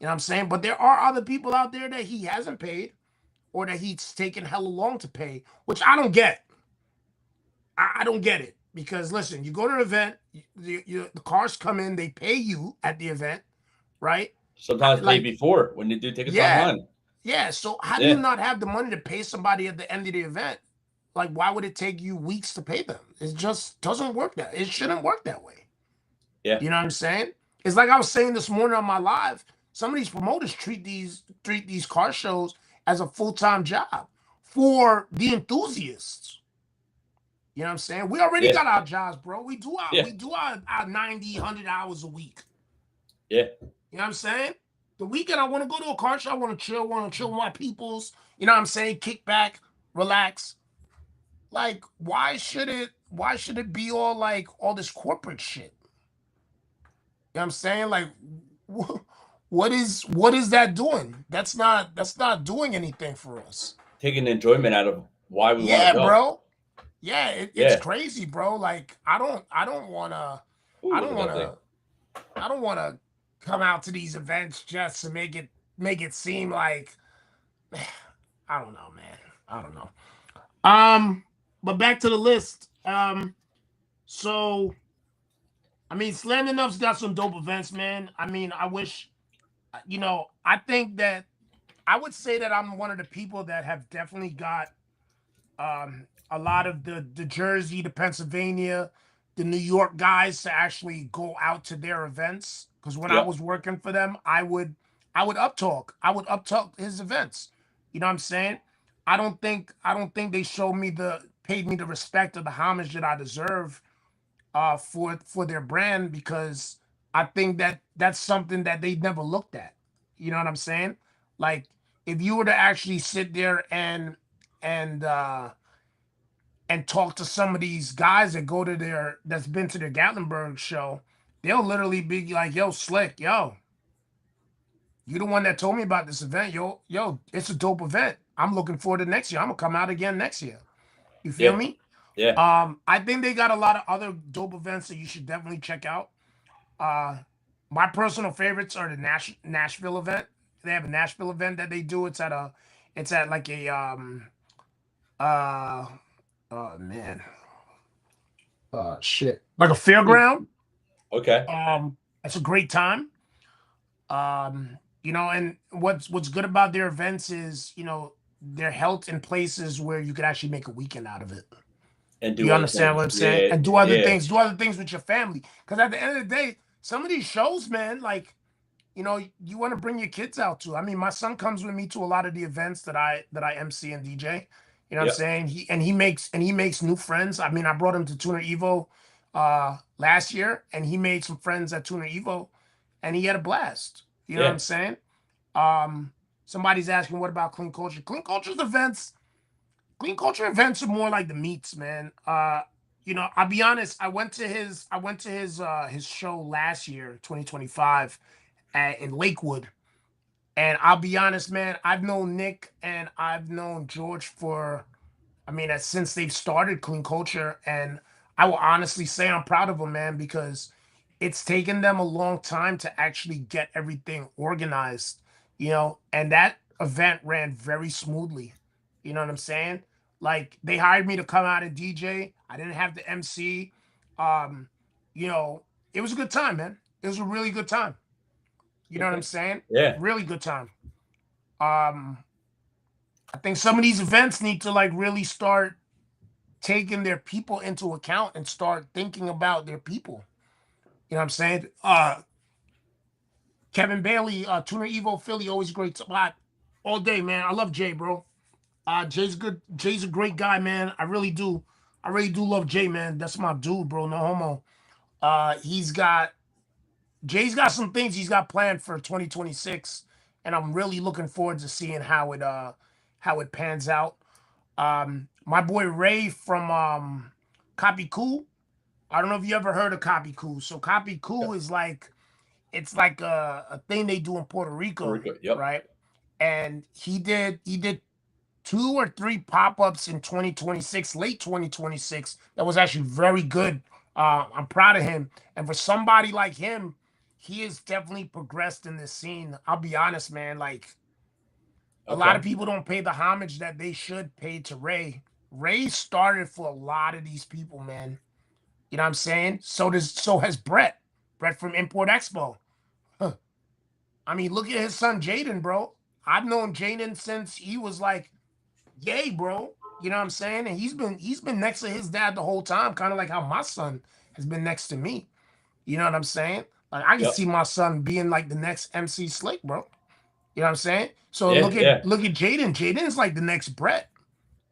You know what I'm saying? But there are other people out there that he hasn't paid, or that he's taken hella long to pay, which I don't get. I don't get it, because listen, you go to an event, the cars come in, they pay you at the event, right? Sometimes pay Like, before when you do tickets yeah, online. yeah. So how do you Yeah. not have the money to pay somebody at the end of the event? Like, why would it take you weeks to pay them? It just doesn't work that. It shouldn't work that way. Yeah. You know what I'm saying? It's like I was saying this morning on my live. Some of these promoters treat these car shows as a full-time job for the enthusiasts. You know what I'm saying? We already Yeah. got our jobs, bro. We do Yeah. our 90, 100 hours a week. Yeah. You know what I'm saying? The weekend, I want to go to a car show. I want to chill with my peoples. You know what I'm saying? Kick back, relax. Like, why should it be all like all this corporate shit? You know what I'm saying? Like, what is that doing? That's not doing anything for us. Taking enjoyment out of why we want to Yeah, go. bro. Yeah, it's Yeah. crazy, bro. Like, I don't wanna Ooh, I look don't at that thing. wanna I don't wanna come out to these events just to make it seem like I don't know, man. I don't know. But back to the list. So I mean, Slam Enough's got some dope events, man. I mean, I wish, I think that I would say that I'm one of the people that have definitely got a lot of the Jersey, the Pennsylvania, the New York guys to actually go out to their events. Because when I Yep. was working for them, I would uptalk his events. You know what I'm saying? I don't think they paid me the respect or the homage that I deserve for their brand, because I think that that's something that they never looked at. You know what I'm saying? Like, if you were to actually sit there and uh and talk to some of these guys that go to that's been to their Gatlinburg show, they'll literally be like, "Yo, Slick, yo, you the one that told me about this event, yo, it's a dope event. I'm looking forward to next year. I'm gonna come out again next year." You feel Yeah. me? Yeah. I think they got a lot of other dope events that you should definitely check out. Uh, my personal favorites are the Nashville event. They have a Nashville event that they do. It's at like a uh, oh man, shit, like a fairground. Okay. It's a great time. And what's good about their events is, they're held in places where you could actually make a weekend out of it. And do You other understand what things. I'm saying? Yeah. And do other Yeah. things. Do other things with your family. Because at the end of the day, some of these shows, man, like, you want to bring your kids out to. I mean, my son comes with me to a lot of the events that I MC and DJ. You know what I'm Yep. saying? He makes new friends. I mean, I brought him to Tuner Evo last year, and he made some friends at Tuner Evo, and he had a blast. You know what I'm Yeah. saying? Somebody's asking, what about Clean Culture? Clean culture events are more like the meets, man. I'll be honest. I went to his show last year, 2025, in Lakewood, and I'll be honest, man. I've known Nick and I've known George since they've started Clean Culture, and I will honestly say I'm proud of them, man, because it's taken them a long time to actually get everything organized, and that event ran very smoothly. You know what I'm saying? Like, they hired me to come out and DJ. I didn't have to MC. Um, it was a good time, man. It was a really good time. You know what I'm Okay. saying? Yeah. Really good time. Um, I think some of these events need to like really start taking their people into account and start thinking about their people. You know what I'm saying? Kevin Bailey, Tuner Evo Philly, always great spot all day, man. I love Jay, bro. Jay's good. Jay's a great guy, man. I really do. I really do love Jay, man. That's my dude, bro. No homo. He's got Jay's got some things he's got planned for 2026, and I'm really looking forward to seeing how it pans out. My boy Ray from Copy Cool. I don't know if you ever heard of Copy Cool. So Copy Cool is like it's like a thing they do in Puerto Rico, Yep. right? And he did 2 or 3 pop-ups in 2026, late 2026. That was actually very good. I'm proud of him. And for somebody like him, he has definitely progressed in this scene. I'll be honest, man. Like a lot of people don't pay the homage that they should pay to Ray. Ray started for a lot of these people, man. You know what I'm saying? So has Brett. Brett from Import Expo. Huh. I mean, look at his son Jaden, bro. I've known Jaden since he was like, yay, bro. You know what I'm saying? And he's been next to his dad the whole time, kind of like how my son has been next to me. You know what I'm saying? Like I can Yep. see my son being like the next MC Slick, bro. You know what I'm saying? So Yeah, look at Jaden. Jaden's like the next Brett.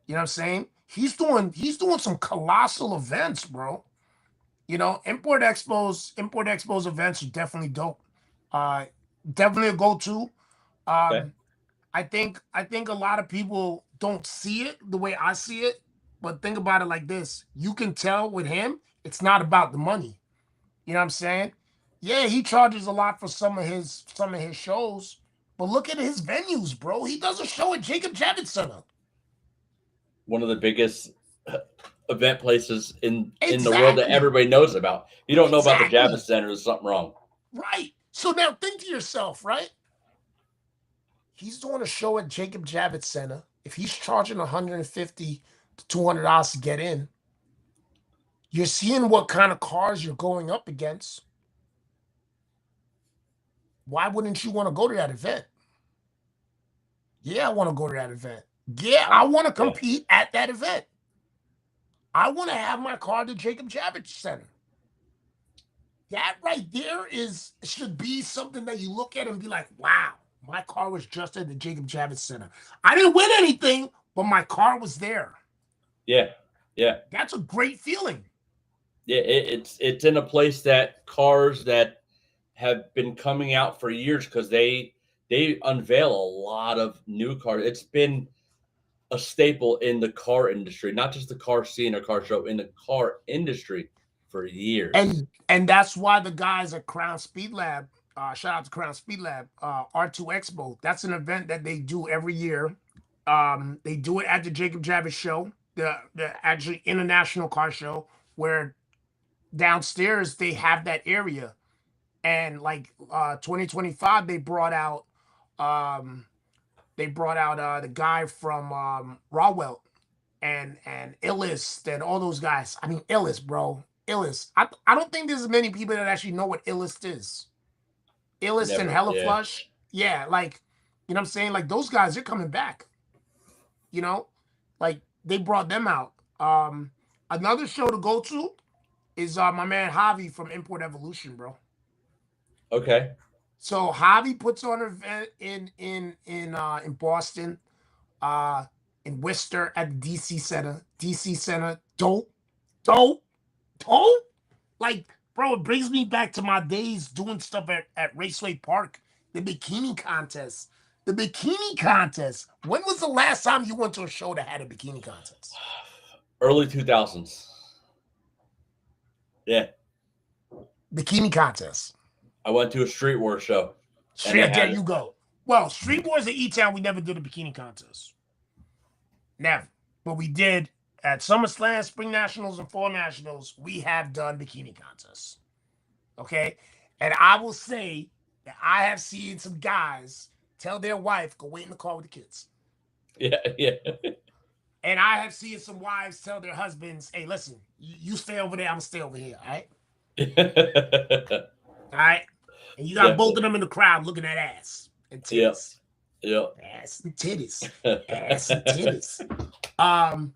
You know what I'm saying? He's doing some colossal events, bro. You know, Import Expos events are definitely dope. Uh Definitely a go-to. Okay. I think a lot of people don't see it the way I see it, but think about it like this. You can tell with him, it's not about the money. You know what I'm saying? Yeah, he charges a lot for some of his shows, but look at his venues, bro. He does a show at Jacob Javits Center. One of the biggest event places in the world that Exactly. everybody knows about. You don't know about the Exactly. Javits Center, there's something wrong. Right. So now think to yourself, right? He's doing a show at Jacob Javits Center. If he's charging $150 to $200 to get in, you're seeing what kind of cars you're going up against. Why wouldn't you want to go to that event? Yeah, I want to go to that event. Yeah, I want to compete at that event. I want to have my car to Jacob Javits Center. That right there should be something that you look at and be like, wow, my car was just at the Jacob Javits Center. I didn't win anything, but my car was there. Yeah. Yeah. That's a great feeling. Yeah, it's in a place that cars that have been coming out for years because they unveil a lot of new cars. It's been a staple in the car industry, not just the car scene or car show, in the car industry for years. And that's why the guys at Crown Speed Lab, shout out to Crown Speed Lab, R2 Expo. That's an event that they do every year. They do it at the Jacob Javits show, the actually international car show, where downstairs they have that area. And like 2025, they brought out the guy from Rawwell and Illest and all those guys. I mean, Illest, bro. Illest. I don't think there's many people that actually know what Illest is. Illest and Hella Flush. Yeah, like, you know what I'm saying? Like those guys, they're coming back. You know? Like they brought them out. Another show to go to is my man Javi from Import Evolution, bro. Okay. So Javi puts on an event in Boston, in Worcester at the DC Center. DC Center, dope. Like, bro, it brings me back to my days doing stuff at Raceway Park, the bikini contest. The bikini contest. When was the last time you went to a show that had a bikini contest? Early 2000s. Yeah. Bikini contest. I went to a Street War show. There you go. Well, Street Wars at E-Town, we never did a bikini contest. Never. But we did at SummerSlam, Spring Nationals, and Fall Nationals, we have done bikini contests. Okay? And I will say that I have seen some guys tell their wife, go wait in the car with the kids. Yeah, yeah. And I have seen some wives tell their husbands, hey, listen, you stay over there, I'm going to stay over here, all right? All right? And you got both of them in the crowd looking at ass and titties. Yep. Ass and titties. Ass and titties.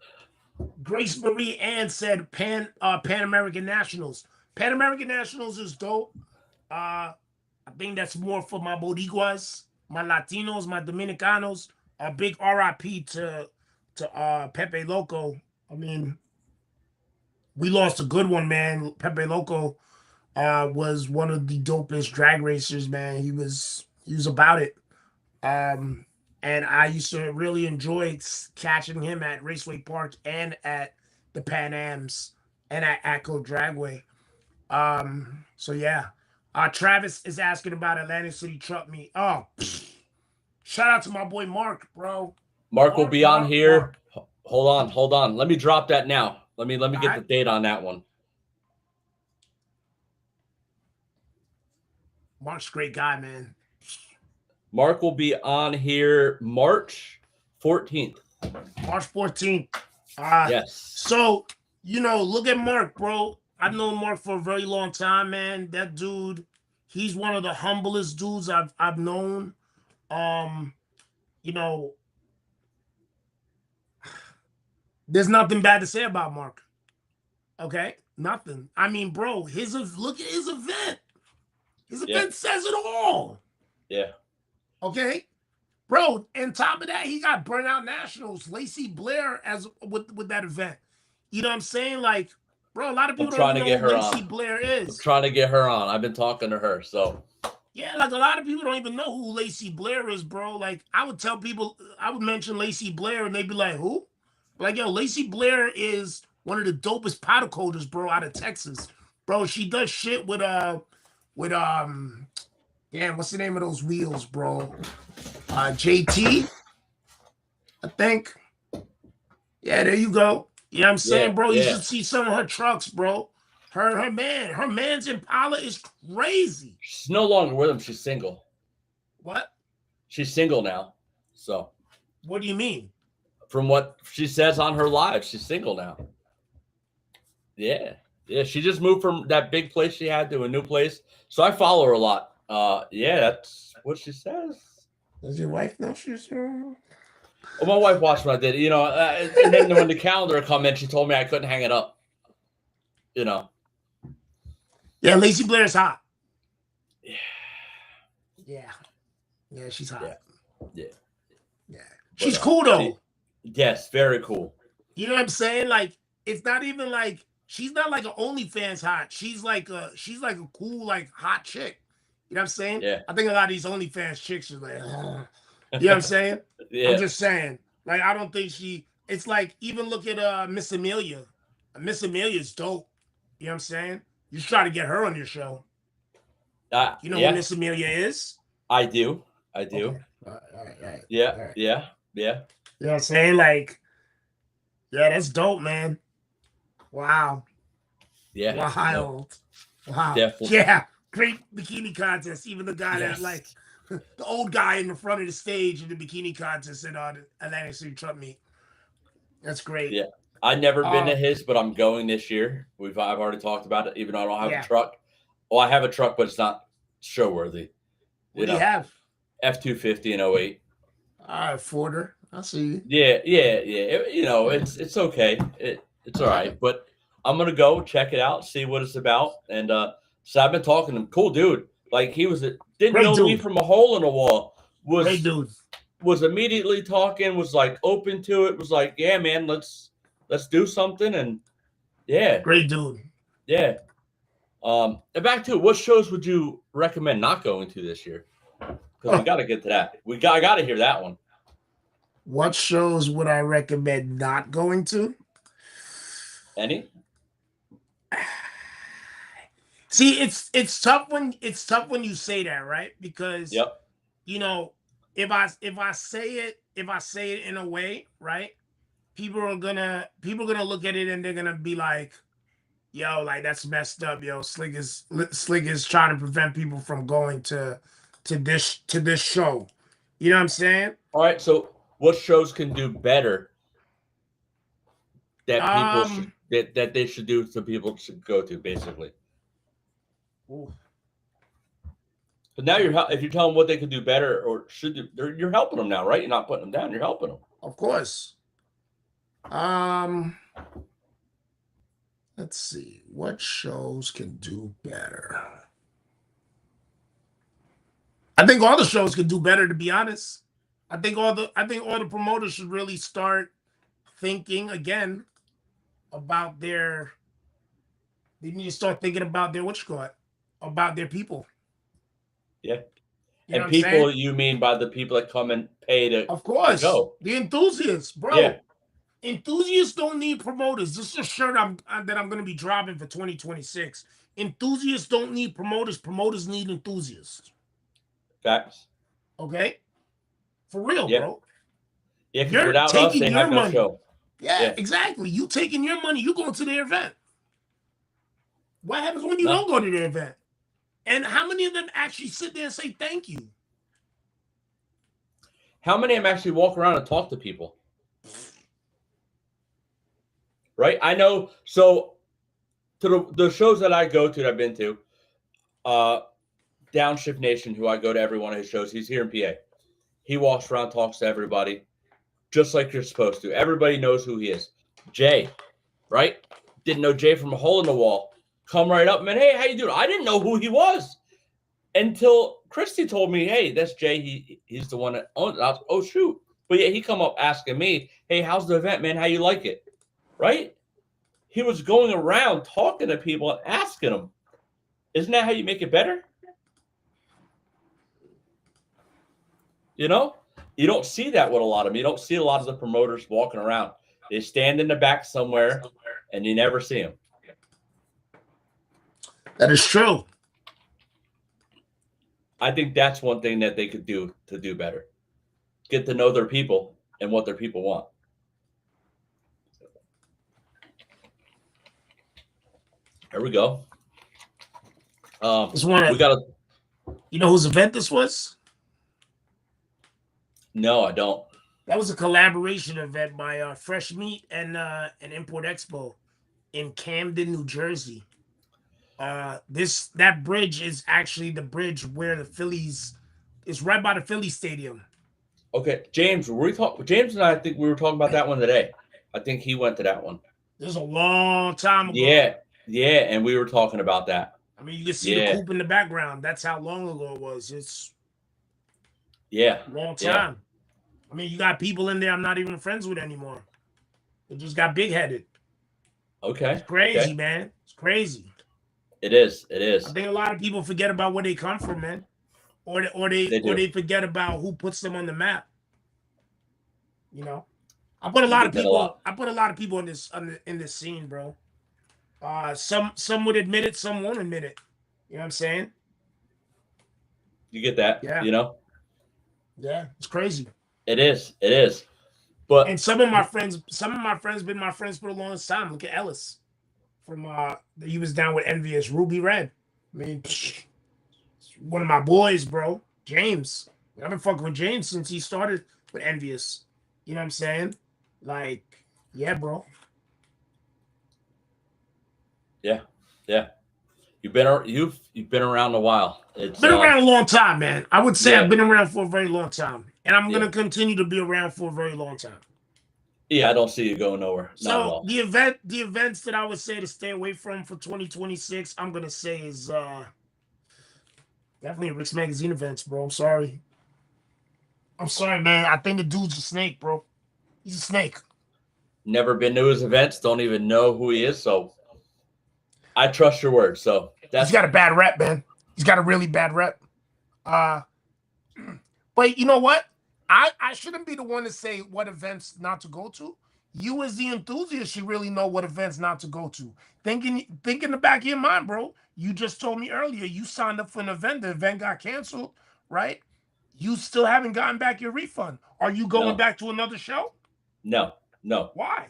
Grace Marie Ann said Pan American Nationals. Pan American Nationals is dope. I think that's more for my Boricuas, my Latinos, my Dominicanos. A big RIP to Pepe Loco. I mean, we lost a good one, man. Pepe Loco was one of the dopest drag racers, man. He was about it. And I used to really enjoy catching him at Raceway Park and at the Pan Ams and at Atco Dragway. So yeah. Travis is asking about Atlantic City Truck Meet. Oh, shout out to my boy Mark, bro. Mark will be on here. Mark. Hold on. Let me drop that now. Let me get the date on that one. Mark's a great guy, man. Mark will be on here March 14th. March 14th. Yes. So, look at Mark, bro. I've known Mark for a very long time, man. That dude, he's one of the humblest dudes I've known. There's nothing bad to say about Mark. Okay? Nothing. I mean, bro, look at his event. His event says it all. Yeah. Okay? Bro, on top of that, he got Burnout Nationals, Lacey Blair with that event. You know what I'm saying? Like, bro, a lot of people don't know who Lacey Blair is. I'm trying to get her on. I've been talking to her, so. Yeah, like a lot of people don't even know who Lacey Blair is, bro. Like, I would tell people, I would mention Lacey Blair, and they'd be like, who? Like, yo, Lacey Blair is one of the dopest powder coaters, bro, out of Texas. Bro, she does shit with what's the name of those wheels, bro? JT, I think. Yeah, there you go. You know what I'm saying, bro? You should see some of her trucks, bro. Her man's Impala is crazy. She's no longer with him. She's single. What? She's single now. So. What do you mean? From what she says on her live, she's single now. Yeah. Yeah, she just moved from that big place she had to a new place. So I follow her a lot. Yeah, that's what she says. Does your wife know she's here? Well, my wife watched what I did, and then when the calendar come in, she told me I couldn't hang it up. Yeah, Lacey Blair's hot. Yeah. Yeah, she's hot. Yeah. She's cool though. Yes, very cool. You know what I'm saying? Like, it's not even like she's not like an OnlyFans hot. She's like a cool, like hot chick. You know what I'm saying? Yeah. I think a lot of these OnlyFans chicks are like, you know what I'm saying? Yeah. I'm just saying. Like, I don't think it's like, even look at Miss Amelia. Miss Amelia's dope. You know what I'm saying? You should try to get her on your show. You know who Miss Amelia is? I do. Okay. All right. Yeah. All right. Yeah. You know what I'm saying? Like, yeah, that's dope, man. Wow. Yeah. Wild. Wow. Definitely. Yeah. Great bikini contest. Even the guy that, like, the old guy in the front of the stage in the bikini contest at the Atlantic City Truck Meet. That's great. Yeah. I've never been to his, but I'm going this year. I've already talked about it, even though I don't have a truck. Well, I have a truck, but it's not show worthy. What do you have? F-250 and 08. All right, Forder. I see you. Yeah. It's okay. It's all right. But I'm gonna go check it out, see what it's about. And so I've been talking to him. Cool dude. Like, he didn't know me from a hole in a wall. Great dude. Was immediately talking, was like open to it, was like, yeah, man, let's do something. And great dude. Yeah. And back to it, what shows would you recommend not going to this year? Because we got to get to that. I got to hear that one. What shows would I recommend not going to? Any? See, it's tough when you say that, right? Because if I say it in a way, right? People are gonna look at it and they're gonna be like, yo, like, that's messed up, yo. Slick is trying to prevent people from going to this show. You know what I'm saying? All right, so what shows can do better that people that they should do, so people should go to, basically? Ooh. But now if you're telling them what they could do better or should do, you're helping them now, right? You're not putting them down. You're helping them. Of course. Let's see what shows can do better. I think all the shows can do better, to be honest. I think all the promoters should really start thinking again about they need to start thinking about about their people. Yeah. You know and people, you mean by the people that come and pay to, of course, go. The enthusiasts, bro. Yeah. Enthusiasts don't need promoters. This is a shirt that I'm going to be dropping for 2026. Enthusiasts don't need promoters. Promoters need enthusiasts. Facts. Okay? For real, Yeah. bro. Yeah, because You're without us, taking they your have no money. show. Yeah, exactly. You taking your money. You going to their event. What happens when you No. don't go to their event? And how many of them actually sit there and say thank you? How many of them actually walk around and talk to people? Right? I know. So to the shows that I go to, that I've been to, Downshift Nation, who I go to every one of his shows, he's here in PA. He walks around, talks to everybody, just like you're supposed to. Everybody knows who he is. Jay, right? Didn't know Jay from a hole in the wall. Come right up, man. Hey, how you doing? I didn't know who he was until Christy told me, hey, that's Jay. He's the one that owns it. I was, oh, shoot. But yeah, he come up asking me, hey, how's the event, man? How you like it? Right? He was going around talking to people and asking them. Isn't that how you make it better? You know? You don't see that with a lot of them. You don't see a lot of the promoters walking around. They stand in the back somewhere, and you never see them. That is true. I think that's one thing that they could do to do better. Get to know their people and what their people want. There we go. We got a. You know whose event this was? No, I don't. That was a collaboration event by Fresh Meat and Import Expo in Camden, New Jersey. That bridge is actually the bridge where the Phillies is right by the Phillies stadium. Okay, James, James and I think we were talking about that one today. I think he went to that one. This is a long time Yeah, ago. and we were talking about that. I mean, you can see the coop in the background. That's how long ago it was. It's a long time. Yeah. I mean, you got people in there I'm not even friends with anymore. They just got big-headed. Okay. It's crazy, man. It's crazy. It is. It is. I think a lot of people forget about where they come from, man. Or they forget about who puts them on the map. You know? I put a lot of people in this scene, bro. Some would admit it, some won't admit it. You know what I'm saying? You get that? Yeah. You know? Yeah, it's crazy. It is. It is. But and some of my friends been my friends for the longest time. Look at Ellis. From he was down with Envious, Ruby Red. I mean, one of my boys, bro. James. I've been fucking with James since he started with Envious. You know what I'm saying? Like, yeah, bro. Yeah. You've been around a while. It's been around a long time, man. I would say I've been around for a very long time. And I'm gonna continue to be around for a very long time. Yeah, I don't see you going nowhere. Not at all. The events that I would say to stay away from for 2026, I'm gonna say is definitely Rick's Magazine events, bro. I'm sorry, man. I think the dude's a snake, bro. He's a snake. Never been to his events. Don't even know who he is. So I trust your word. So he's got a bad rep, man. He's got a really bad rep. But you know what? I shouldn't be the one to say what events not to go to. You as the enthusiast should really know what events not to go to. Think in the back of your mind, bro. You just told me earlier you signed up for an event. The event got canceled, right? You still haven't gotten back your refund. Are you going back to another show? No. Why?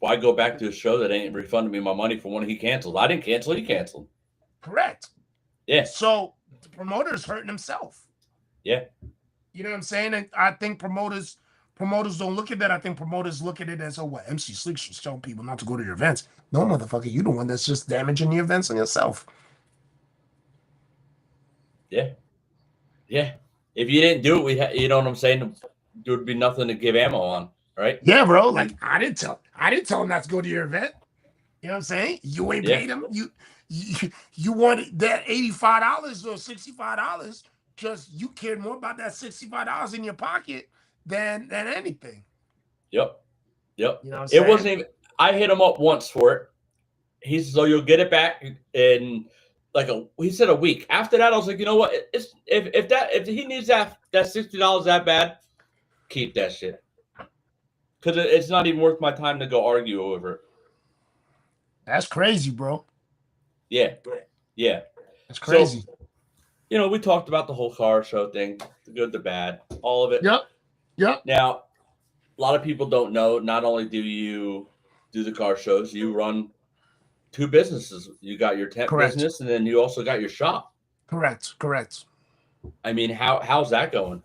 Why go back to a show that ain't refunding me my money for one he canceled? I didn't cancel. He canceled. Correct. Yeah. So the promoter's hurting himself. Yeah. You know what I'm saying? And I think promoters don't look at that. I think promoters look at it as, MC Slick should tell people not to go to your events. No, motherfucker, you the one that's just damaging the events on yourself. Yeah. If you didn't do it, you know what I'm saying? There would be nothing to give ammo on, right? Yeah, bro. Like I didn't tell him not to go to your event. You know what I'm saying? You ain't paid him. You wanted that $85 or $65. Just you cared more about that $65 in your pocket than anything. Yep. You know what I'm it saying? wasn't even. I hit him up once for it. He said, "So you'll get it back in he said a week." After that, I was like, you know what? If he needs that $60 that bad, keep that shit. because it's not even worth my time to go argue over it. That's crazy, bro. Yeah, yeah. That's So, crazy. we talked about the whole car show thing, the good, the bad, all of it. Yep. Yep. Now, a lot of people don't know. Not only do you do the car shows, you run two businesses. You got your tent Correct. business, and then you also got your shop. Correct. I mean, how's that going?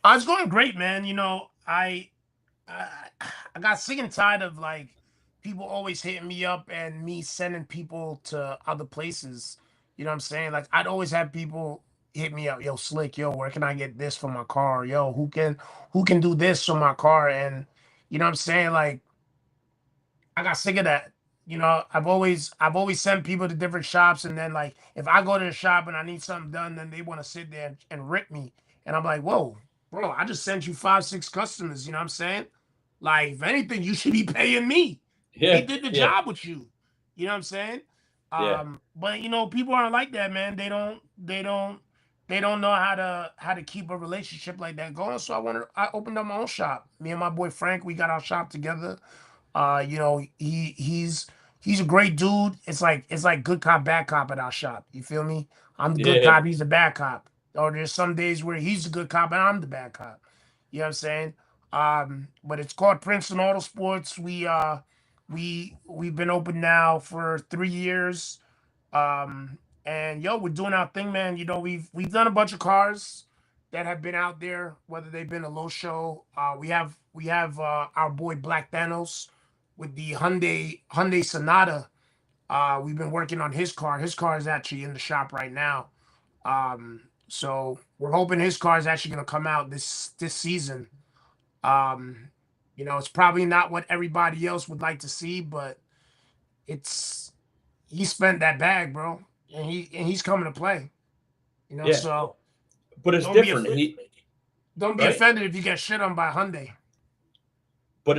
It's going great, man. I got sick and tired of like people always hitting me up and me sending people to other places. You know what I'm saying? Like I'd always have people hit me up, yo, Slick, yo, where can I get this for my car? Yo, who can do this for my car? And you know what I'm saying? Like I got sick of that. I've always sent people to different shops, and then like if I go to the shop and I need something done, then they want to sit there and rip me. And I'm like, whoa, bro, I just sent you 5, 6 customers, you know what I'm saying? Like, if anything, you should be paying me. Yeah, They did the yeah, job with you. You know what I'm saying? yeah, But people aren't like that, man. They don't know how to keep a relationship like that going. So I opened up my own shop. Me and my boy Frank, we got our shop together. He's a great dude. It's like good cop, bad cop at our shop. You feel me? I'm the good yeah, cop, he's the bad cop. Or there's some days where he's the good cop and I'm the bad cop. You know what I'm saying? But it's called Princeton Auto Sports. We've been open now for 3 years. And we're doing our thing, man. We've done a bunch of cars that have been out there, whether they've been a low show. We have our boy Black Thanos with the Hyundai Sonata. We've been working on his car. His car is actually in the shop right now. So we're hoping his car is actually gonna come out this season. Um, it's probably not what everybody else would like to see, but it's he spent that bag, bro, and he's coming to play. yeah. So But it's don't be different. don't be Right? offended if you get shit on by Hyundai. But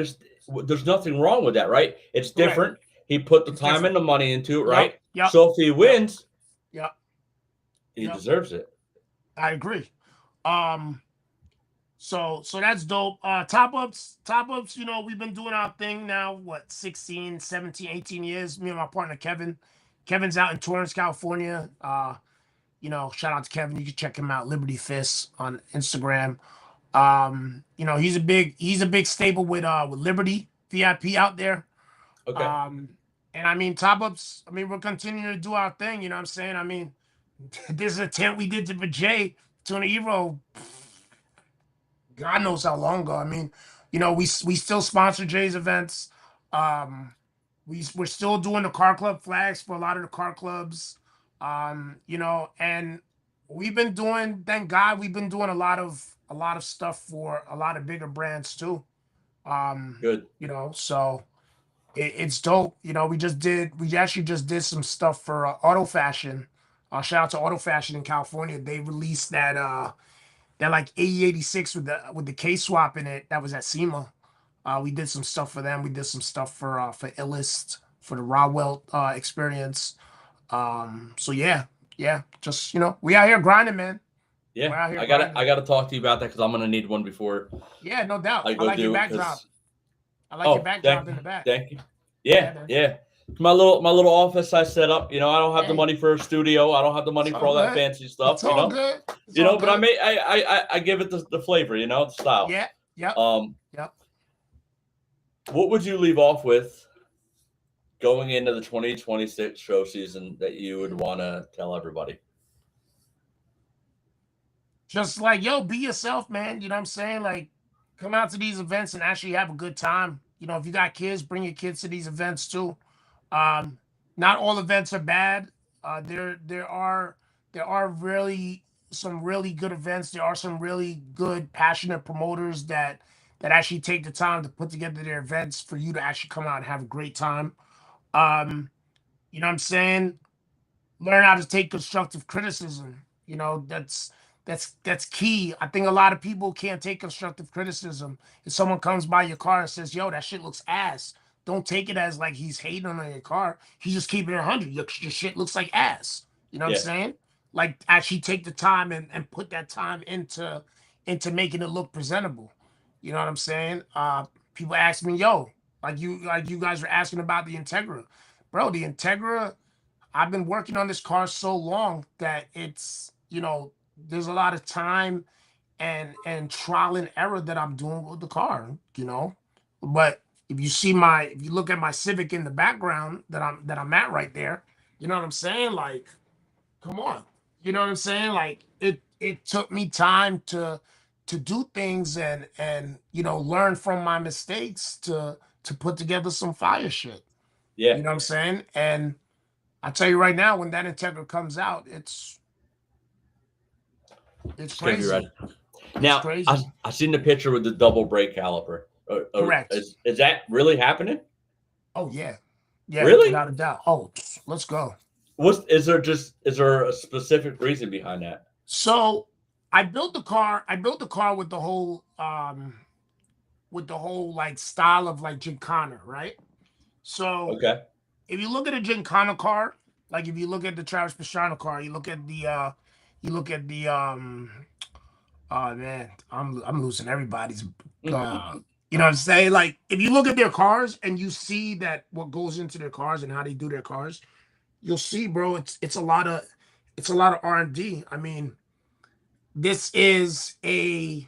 there's nothing wrong with that, right? It's Correct. different. He put the It's time different. and the money into it, Yep, right? yep, So if he wins, yep. he Yep. deserves it. I agree. So that's dope. Top ups, we've been doing our thing now, what, 16, 17, 18 years. Me and my partner Kevin. Kevin's out in Torrance, California. Shout out to Kevin. You can check him out, Liberty Fist on Instagram. He's a big staple with Liberty VIP out there. Okay. And I mean top ups, we're continuing to do our thing, you know what I'm saying? This is a tent we did for Jay, Tuna Evo. God knows how long ago. We still sponsor Jay's events. We're still doing the car club flags for a lot of the car clubs. And thank God, we've been doing a lot of stuff for a lot of bigger brands too. Good. So it's dope. We actually just did some stuff for Auto Fashion. Shout out to Auto Fashion in California. They released that like 8086 with the K swap in it that was at SEMA. We did some stuff for them. We did some stuff for Illist, for the Rawwell experience. So yeah, just we out here grinding, man. We're out Yeah, here I grinding. gotta talk to you about that because I'm gonna need one before Yeah, no doubt. I I go like your do it. backdrop. 'Cause- I like your Oh, backdrop in the back. thank you. Yeah, Yeah, man. My little office I set up. I don't have the Hey. money for a studio. I don't have the money It's for all all that good. fancy stuff. It's all good. It's all But I good. may I give it the flavor. The style. Yeah. Yep. Yep. What would you leave off with going into the 2026 show season that you would want to tell everybody? Just like, yo, be yourself, man. You know what I'm saying? Like, come out to these events and actually have a good time. If you got kids, bring your kids to these events too. Not all events are bad. There are really some really good events. There are some really good, passionate promoters that actually take the time to put together their events for you to actually come out and have a great time. You know what I'm saying? Learn how to take constructive criticism. That's key. I think a lot of people can't take constructive criticism. If someone comes by your car and says, yo, that shit looks ass, don't take it as like he's hating on your car. He's just keeping it 100. Your shit looks like ass. You know what I'm saying? Like, actually take the time and put that time into making it look presentable. You know what I'm saying? people ask me, yo, like you guys were asking about the Integra. Bro, the Integra, I've been working on this car so long that it's, there's a lot of time and trial and error that I'm doing with the car, But if you look at my Civic in the background that I'm at right there, you know what I'm saying? Like, come on. You know what I'm saying? Like it took me time to do things and learn from my mistakes to put together some fire shit. Yeah. You know what I'm saying? And I tell you right now, when that Integra comes out, it's It's gonna be crazy. ready. It's Now, crazy. I seen the picture with the double brake caliper. Correct. Is that really happening? Oh yeah. Yeah, Really? without a doubt. Oh, let's go. Is there a specific reason behind that? So I built the car with the whole like style of like Gincana, right? So Okay. if you look at a Gincana car, like if you look at the Travis Pastrana car, you look at the oh man, I'm losing everybody's you know what I'm saying? Like if you look at their cars and you see that what goes into their cars and how they do their cars, you'll see, bro, it's a lot of R&D. I mean, this is a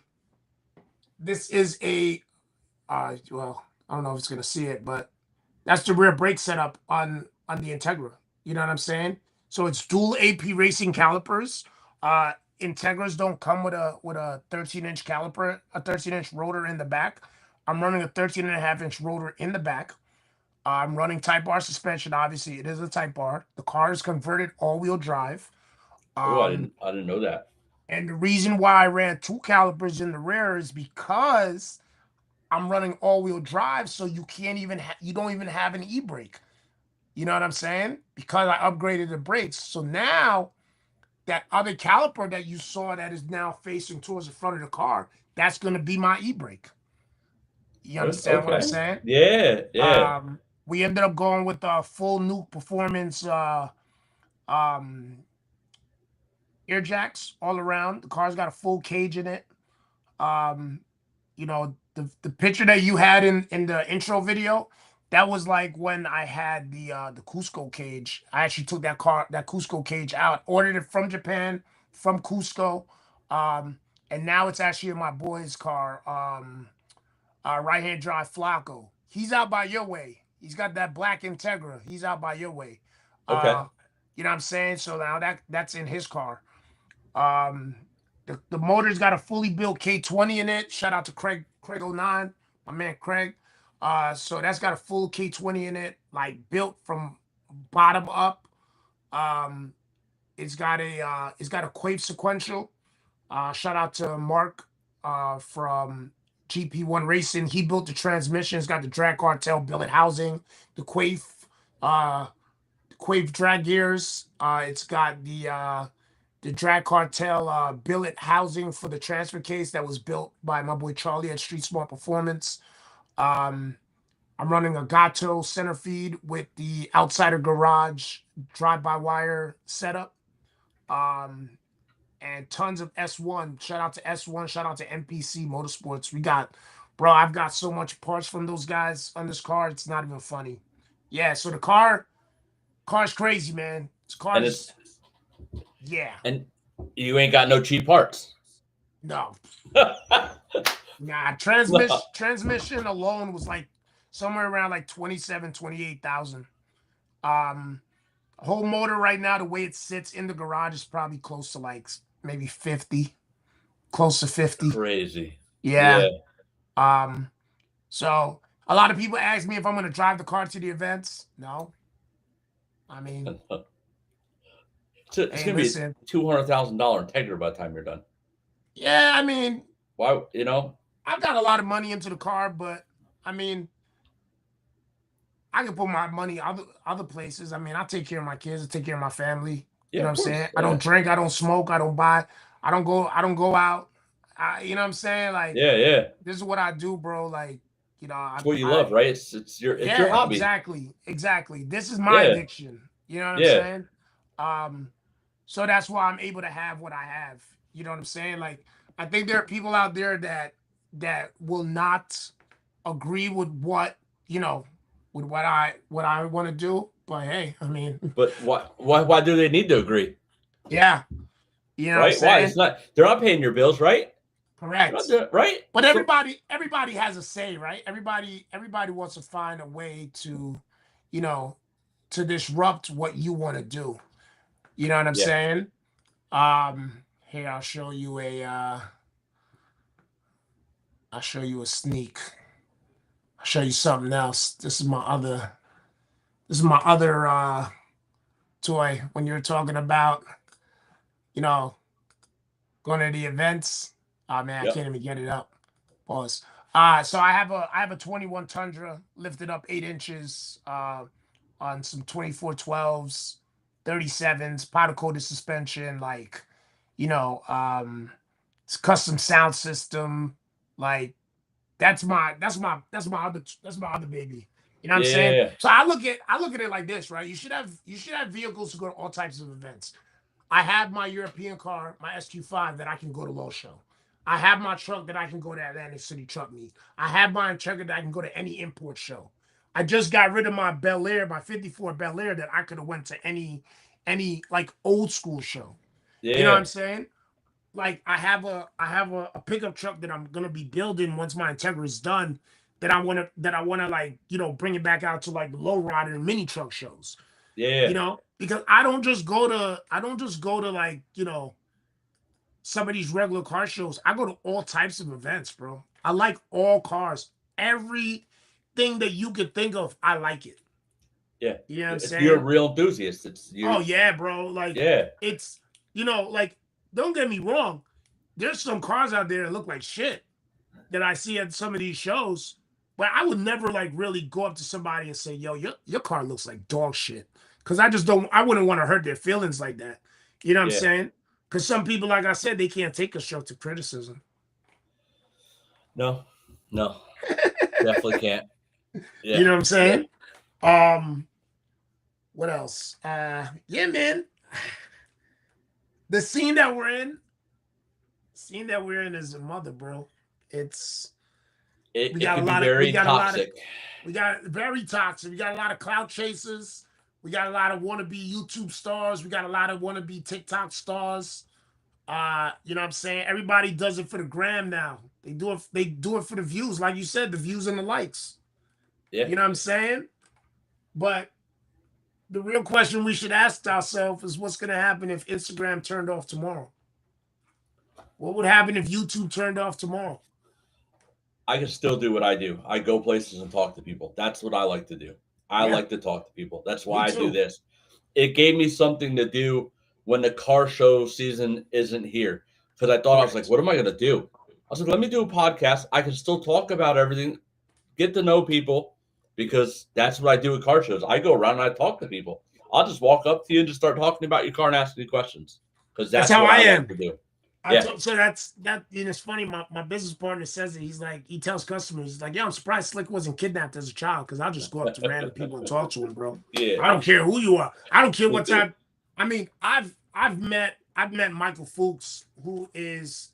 well, I don't know if it's gonna see it, but that's the rear brake setup on the Integra. You know what I'm saying? So it's dual AP racing calipers. Integras don't come with a 13-inch caliper, a 13-inch rotor in the back. I'm running a 13.5-inch rotor in the back. I'm running Type R suspension. Obviously, it is a Type R. The car is converted all-wheel drive. Oh, Um, I didn't know that. and the reason why I ran two calipers in the rear is because I'm running all-wheel drive, so you don't even have an e-brake. You know what I'm saying? Because I upgraded the brakes. So now that other caliper that you saw that is now facing towards the front of the car, that's going to be my e-brake. You understand what I'm Okay. saying? Yeah, yeah. We ended up going with a full Nuke Performance um, ear jacks all around. The car's got a full cage in it. Um, the picture that you had in the intro video, that was like when I had the Cusco cage. I actually took that Cusco cage out, ordered it from Japan, from Cusco, and now it's actually in my boy's car, right hand drive Flacco. He's out by your way. He's got that black Integra. He's out by your way. Okay. You know what I'm saying? So now that's in his car. Um, the motor's got a fully built K20 in it. Shout out to Craig09, my man Craig. So that's got a full K20 in it, like built from bottom up. Um, it's got a Quave sequential. Shout out to Mark from GP1 Racing. He built the transmission. It's got the drag cartel billet housing, the Quave drag gears. It's got the drag cartel billet housing for the transfer case that was built by my boy Charlie at Street Smart Performance. I'm running a Gato center feed with the outsider garage drive-by-wire setup. And tons of S1. Shout out to S1. Shout out to MPC Motorsports. I've got so much parts from those guys on this car. It's not even funny. Yeah, so the car's crazy, man. Yeah. And you ain't got no cheap parts. No. Nah, transmission alone was like somewhere around like 27, 28,000. Whole motor right now, the way it sits in the garage is probably close to like maybe 50. Close to 50. Crazy. Yeah. So a lot of people ask me if I'm gonna drive the car to the events. No. I mean, it's gonna be a $200,000 Integra by the time you're done. Yeah, I mean, why? I've got a lot of money into the car, but I mean, I can put my money other places. I mean, I take care of my kids, I take care of my family. You know what I'm saying? Yeah. I don't drink, I don't smoke, I don't buy, I don't go out. You know what I'm saying? Like, yeah. This is what I do, bro. Like, it's what you love, right? It's your hobby. Exactly. This is my addiction. You know what I'm saying? So that's why I'm able to have what I have. You know what I'm saying? Like, I think there are people out there that will not agree with what, with what I want to do. But hey, I mean, But why do they need to agree? yeah, you know what I'm Right? Why? saying? It's not. They're not paying your bills, right? Correct. Right? But So, everybody has a say, right? Everybody wants to find a way to, you know, to disrupt what you want to do. You know what I'm yeah. saying? Here I'll show you a sneak. I'll show you something else. This is my other toy when you're talking about, you know, going to the events. Oh man, I Yep. can't even get it up. Pause. So I have a 21 Tundra lifted up 8 inches on some 2412s, 37s, powder coated suspension, like, it's custom sound system. Like that's my other baby. You know what I'm saying? Yeah. So I look at it like this, right? You should have vehicles to go to all types of events. I have my European car, my SQ5 that I can go to Low Show. I have my truck that I can go to Atlantic City Truck Meet. I have my Integra that I can go to any import show. I just got rid of my Bel Air, my 54 Bel Air that I could have went to any like old school show. You know what Yeah. I'm saying? Like I have a pickup truck that I'm gonna be building once my Integra is done. That I wanna like bring it back out to like the low rider and mini truck shows. Yeah. Because I don't just go to like some of these regular car shows. I go to all types of events, bro. I like all cars. Everything that you could think of, I like it. Yeah. You know what I'm If you're a saying? real enthusiast, it's you. Oh yeah, bro. Like Yeah. it's like don't get me wrong. There's some cars out there that look like shit that I see at some of these shows, but I would never like really go up to somebody and say, "Yo, your car looks like dog shit," because I wouldn't want to hurt their feelings like that. You know what I'm Yeah. saying? Because some people, like I said, they can't take constructive criticism. No. Definitely can't. Yeah. You know what I'm saying? What else? Yeah, man. The scene that we're in is a mother, bro. It's It we it got a can be lot of we very got a lot of toxic. we got very toxic. We got a lot of clout chasers. We got a lot of wannabe YouTube stars. We got a lot of wannabe TikTok stars. You know what I'm saying? Everybody does it for the gram now. They do it for the views, like you said, the views and the likes. Yeah. You know what I'm saying? But the real question we should ask ourselves is what's gonna happen if Instagram turned off tomorrow? What would happen if YouTube turned off tomorrow? I can still do what I do. I go places and talk to people. That's what I like to do. I Yeah. like to talk to people. That's Me why I do too. this. It gave me something to do when the car show season isn't here. Because I thought I was like, Correct. what am I going to do? I was like, let me do a podcast. I can still talk about everything, get to know people, because that's what I do at car shows. I go around and I talk to people. I'll just walk up to you and just start talking about your car and asking you questions. Because That's that's how what I I am. like to do. I told, so that's that. It's funny. My business partner says it. He's like, he tells customers, he's like, "Yeah, I'm surprised Slick wasn't kidnapped as a child because I'll just go up to random people and talk to him, bro. Yeah. I don't care who you are. I don't care Me what too. type. I mean, I've met Michael Fuchs, who is,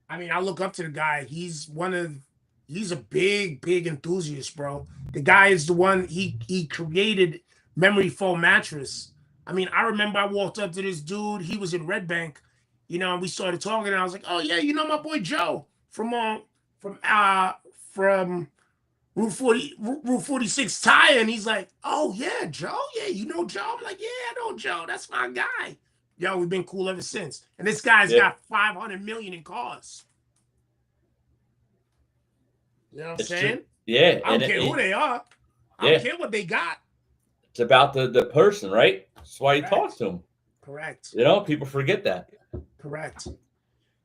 I mean, I look up to the guy. He's a big enthusiast, bro. The guy is the one. He created memory foam mattress. I mean, I remember I walked up to this dude. He was in Red Bank. And we started talking, and I was like, "Oh yeah, my boy Joe from Route 46 Tire," and he's like, "Oh yeah, Joe, yeah, you know Joe." I'm like, "Yeah, I know Joe. That's my guy." Yo, we've been cool ever since. And this guy's Yeah. got 500 million in cars. You know what I'm It's saying? true. Yeah. I don't care who they are. I Yeah. don't care what they got. It's about the person, right? That's why you Correct. talk to them. Correct. People forget that. Correct.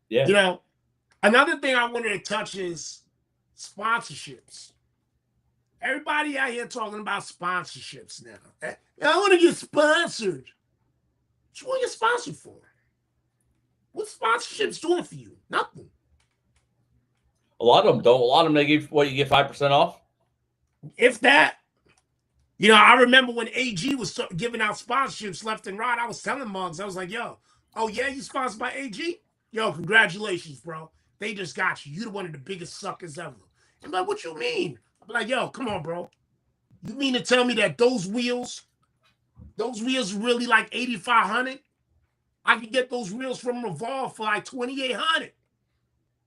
Yeah. Another thing I wanted to touch is sponsorships. Everybody out here talking about sponsorships now. I want to get sponsored. What you want to get sponsored for? What sponsorships doing for you? Nothing. A lot of them don't. A lot of them, they give you get 5% off. If that. I remember when AG was giving out sponsorships left and right. I was telling mugs, I was like, "Yo, oh yeah, you sponsored by AG? Yo, congratulations, bro. They just got you. You're one of the biggest suckers ever." I'm like, what you mean? I'm like, yo, come on, bro. You mean to tell me that those wheels really like 8,500? I can get those wheels from Revolve for like 2,800.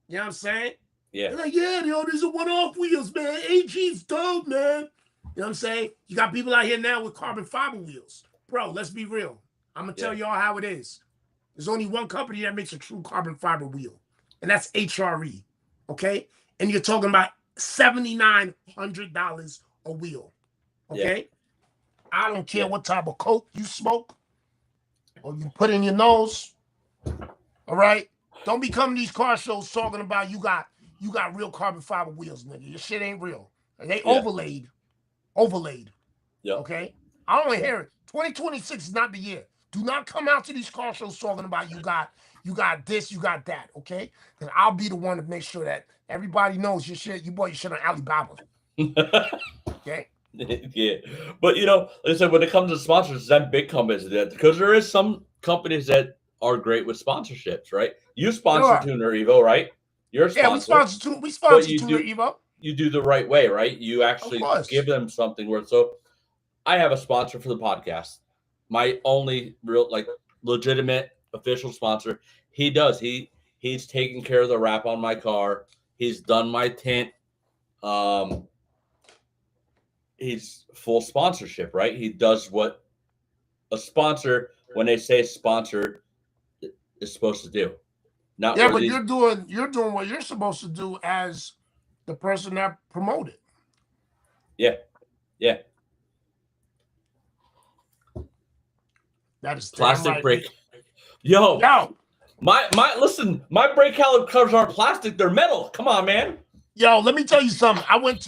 You know what I'm saying? Yeah. They're like, yeah, these are one-off wheels, man. AG's dope, man. You know what I'm saying? You got people out here now with carbon fiber wheels. Bro, let's be real. I'm going to tell y'all how it is. There's only one company that makes a true carbon fiber wheel, and that's HRE, okay? And you're talking about $7,900 a wheel, okay? Yeah. I don't care what type of coke you smoke or you put in your nose, all right? Don't be coming to these car shows talking about you got real carbon fiber wheels, nigga. Your shit ain't real. They overlaid. Yeah. Okay? I don't want to hear it. 2026 is not the year. Do not come out to these car shows talking about you got this, you got that, okay? Then I'll be the one to make sure that everybody knows your shit. You bought your shit on Alibaba. Okay? Yeah. But, like I said, when it comes to sponsors, them big companies, because there is some companies that are great with sponsorships, right? You sponsor Tuner Evo, right? You're a sponsor. Yeah, we sponsor Tuner Evo. You do the right way, right? You actually give them something worth. So I have a sponsor for the podcast. My only real, legitimate official sponsor. He does. He's taking care of the wrap on my car. He's done my tint. He's full sponsorship, right? He does what a sponsor, when they say sponsored, is supposed to do. Not but you're doing what you're supposed to do as the person that promoted. Yeah. That is plastic brake. Yo, listen, my brake calipers aren't plastic, they're metal. Come on, man. Yo, let me tell you something. I was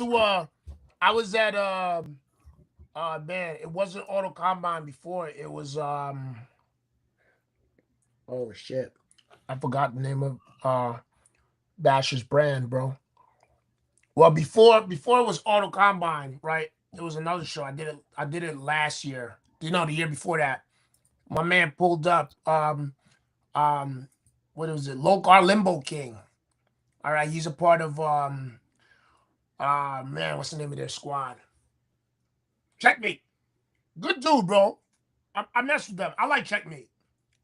at man, it wasn't Auto Combine before. It was oh shit. I forgot the name of Bash's brand, bro. Well, before it was Auto Combine, right? It was another show. I did it last year. The year before that. My man pulled up what was it? Low Car Limbo King. All right, he's a part of man, what's the name of their squad? Checkmate. Good dude, bro. I mess with them. I like Checkmate.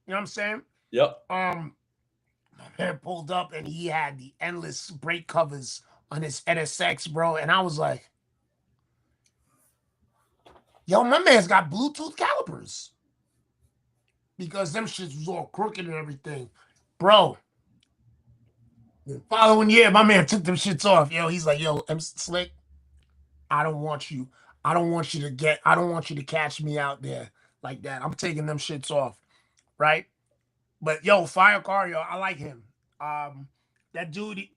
You know what I'm saying? Yep. My man pulled up and he had the endless brake covers on his NSX, bro. And I was like, yo, my man's got Bluetooth calipers. Because them shits was all crooked and everything. Bro. The following year, my man took them shits off. Yo, he's like, yo, MCSLICK, I don't want you to catch me out there like that. I'm taking them shits off. Right? But yo, Fire Car, yo, I like him. That dude,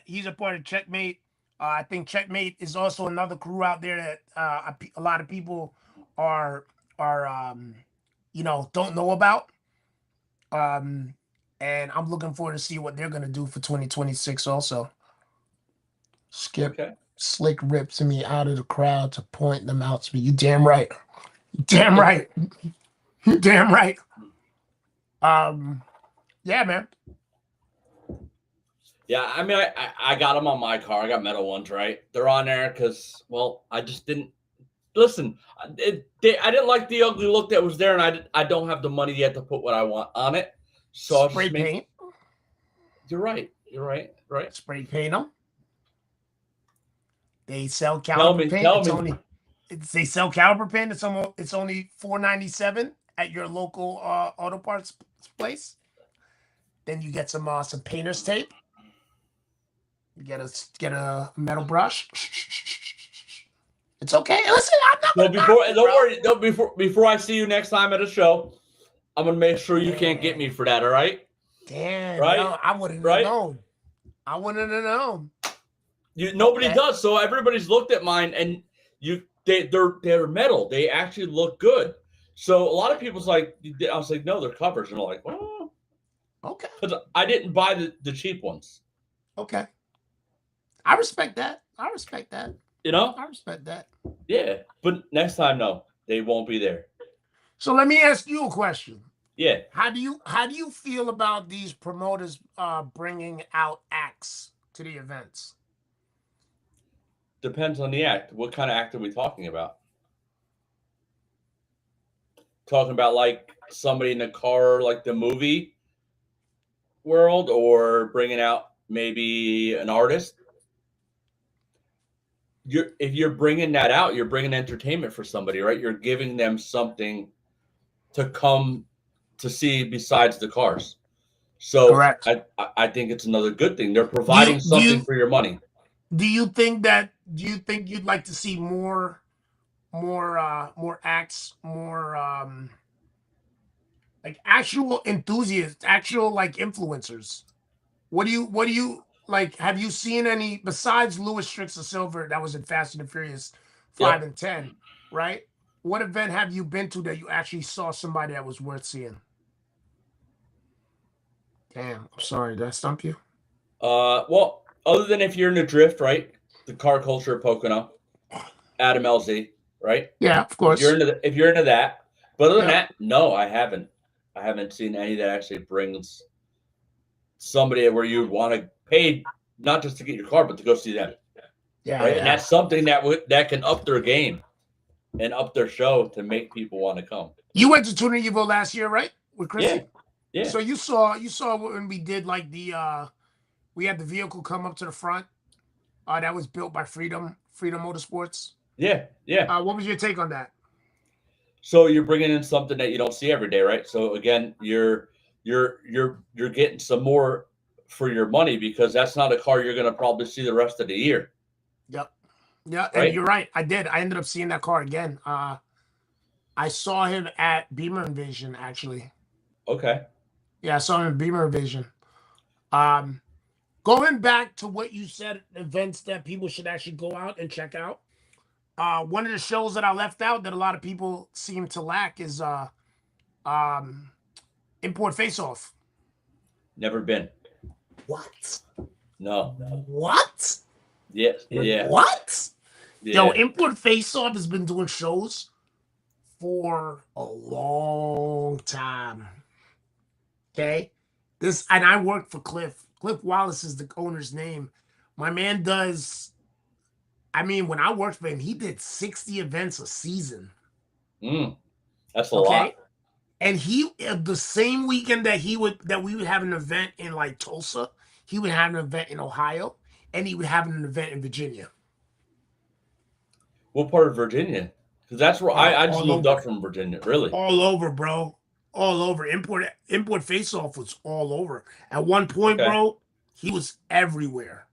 he's a part of Checkmate. I think Checkmate is also another crew out there that a lot of people are don't know about. And I'm looking forward to see what they're gonna do for 2026 also. Slick rips me out of the crowd to point them out to me. You damn right. You damn right. You damn right. Yeah, man. Yeah, I mean, I got them on my car. I got metal ones, right? They're on there because, well, I just didn't listen. I didn't like the ugly look that was there, and I don't have the money yet to put what I want on it. So spray paint. You're right. Right. Spray paint them. They sell caliper paint. They sell caliper paint. It's only $4.97 at your local auto parts place. Then you get some painter's tape. You get a metal brush. It's okay. Listen, I'm not. Before I see you next time at a show, I'm gonna make sure you can't get me for that. All right? Damn. Right? No, I wouldn't have known. I wouldn't have known. Nobody does. So everybody's looked at mine, and they're metal. They actually look good. So a lot of people's like, I was like, no, they're covers, and they're like, oh, okay. Because I didn't buy the cheap ones. Okay. I respect that. I respect that. I respect that. Yeah, but next time, no, they won't be there. So let me ask you a question. Yeah. How do you feel about these promoters bringing out acts to the events? depends on the act. What kind of act are we talking about? Talking about like somebody in the car, like the movie world, or bringing out maybe an artist? If you're bringing that out, you're bringing entertainment for somebody, right? You're giving them something to come to see besides the cars. So Correct. I think it's another good thing. They're providing something for your money. Do you think you'd like to see more acts, more like actual enthusiasts, actual like influencers? What do you like? Have you seen any besides Louis Strix of Silver that was in Fast and the Furious 5 and 10, right? What event have you been to that you actually saw somebody that was worth seeing? Damn, I'm sorry, did I stump you? Well, other than if you're in the drift, right? The car culture of Pocono, Adam LZ, right? Yeah, of course. If you're into that, but other than that, no, I haven't. I haven't seen any that actually brings somebody where you want to pay not just to get your car, but to go see them. Yeah, right? yeah. And that's something that can up their game and up their show to make people want to come. You went to Trinity last year, right? With Chrissy? Yeah. So you saw when we did like we had the vehicle come up to the front. That was built by Freedom Motorsports. Yeah. What was your take on that? So you're bringing in something that you don't see every day, right? So again, you're getting some more for your money because that's not a car you're going to probably see the rest of the year. Yep. Yeah, right? And you're right. I did. I ended up seeing that car again. I saw him at Beamer Invasion, actually. Okay. Yeah, I saw him at Beamer Invasion. Going back to what you said, events that people should actually go out and check out. One of the shows that I left out that a lot of people seem to lack is Import Face Off. Never been. What? No. What? Yes. Yeah. What? Yeah. Yo, Import Face Off has been doing shows for a long time. Okay? And I work for Cliff. Cliff Wallace is the owner's name. My man does, when I worked for him, he did 60 events a season. That's a lot. And he, the same weekend that we would have an event in like Tulsa, he would have an event in Ohio, and he would have an event in Virginia. What part of Virginia? Because that's where I just moved up from Virginia. Really? All over, bro. All over. Import Face Off was all over. At one point, bro, he was everywhere.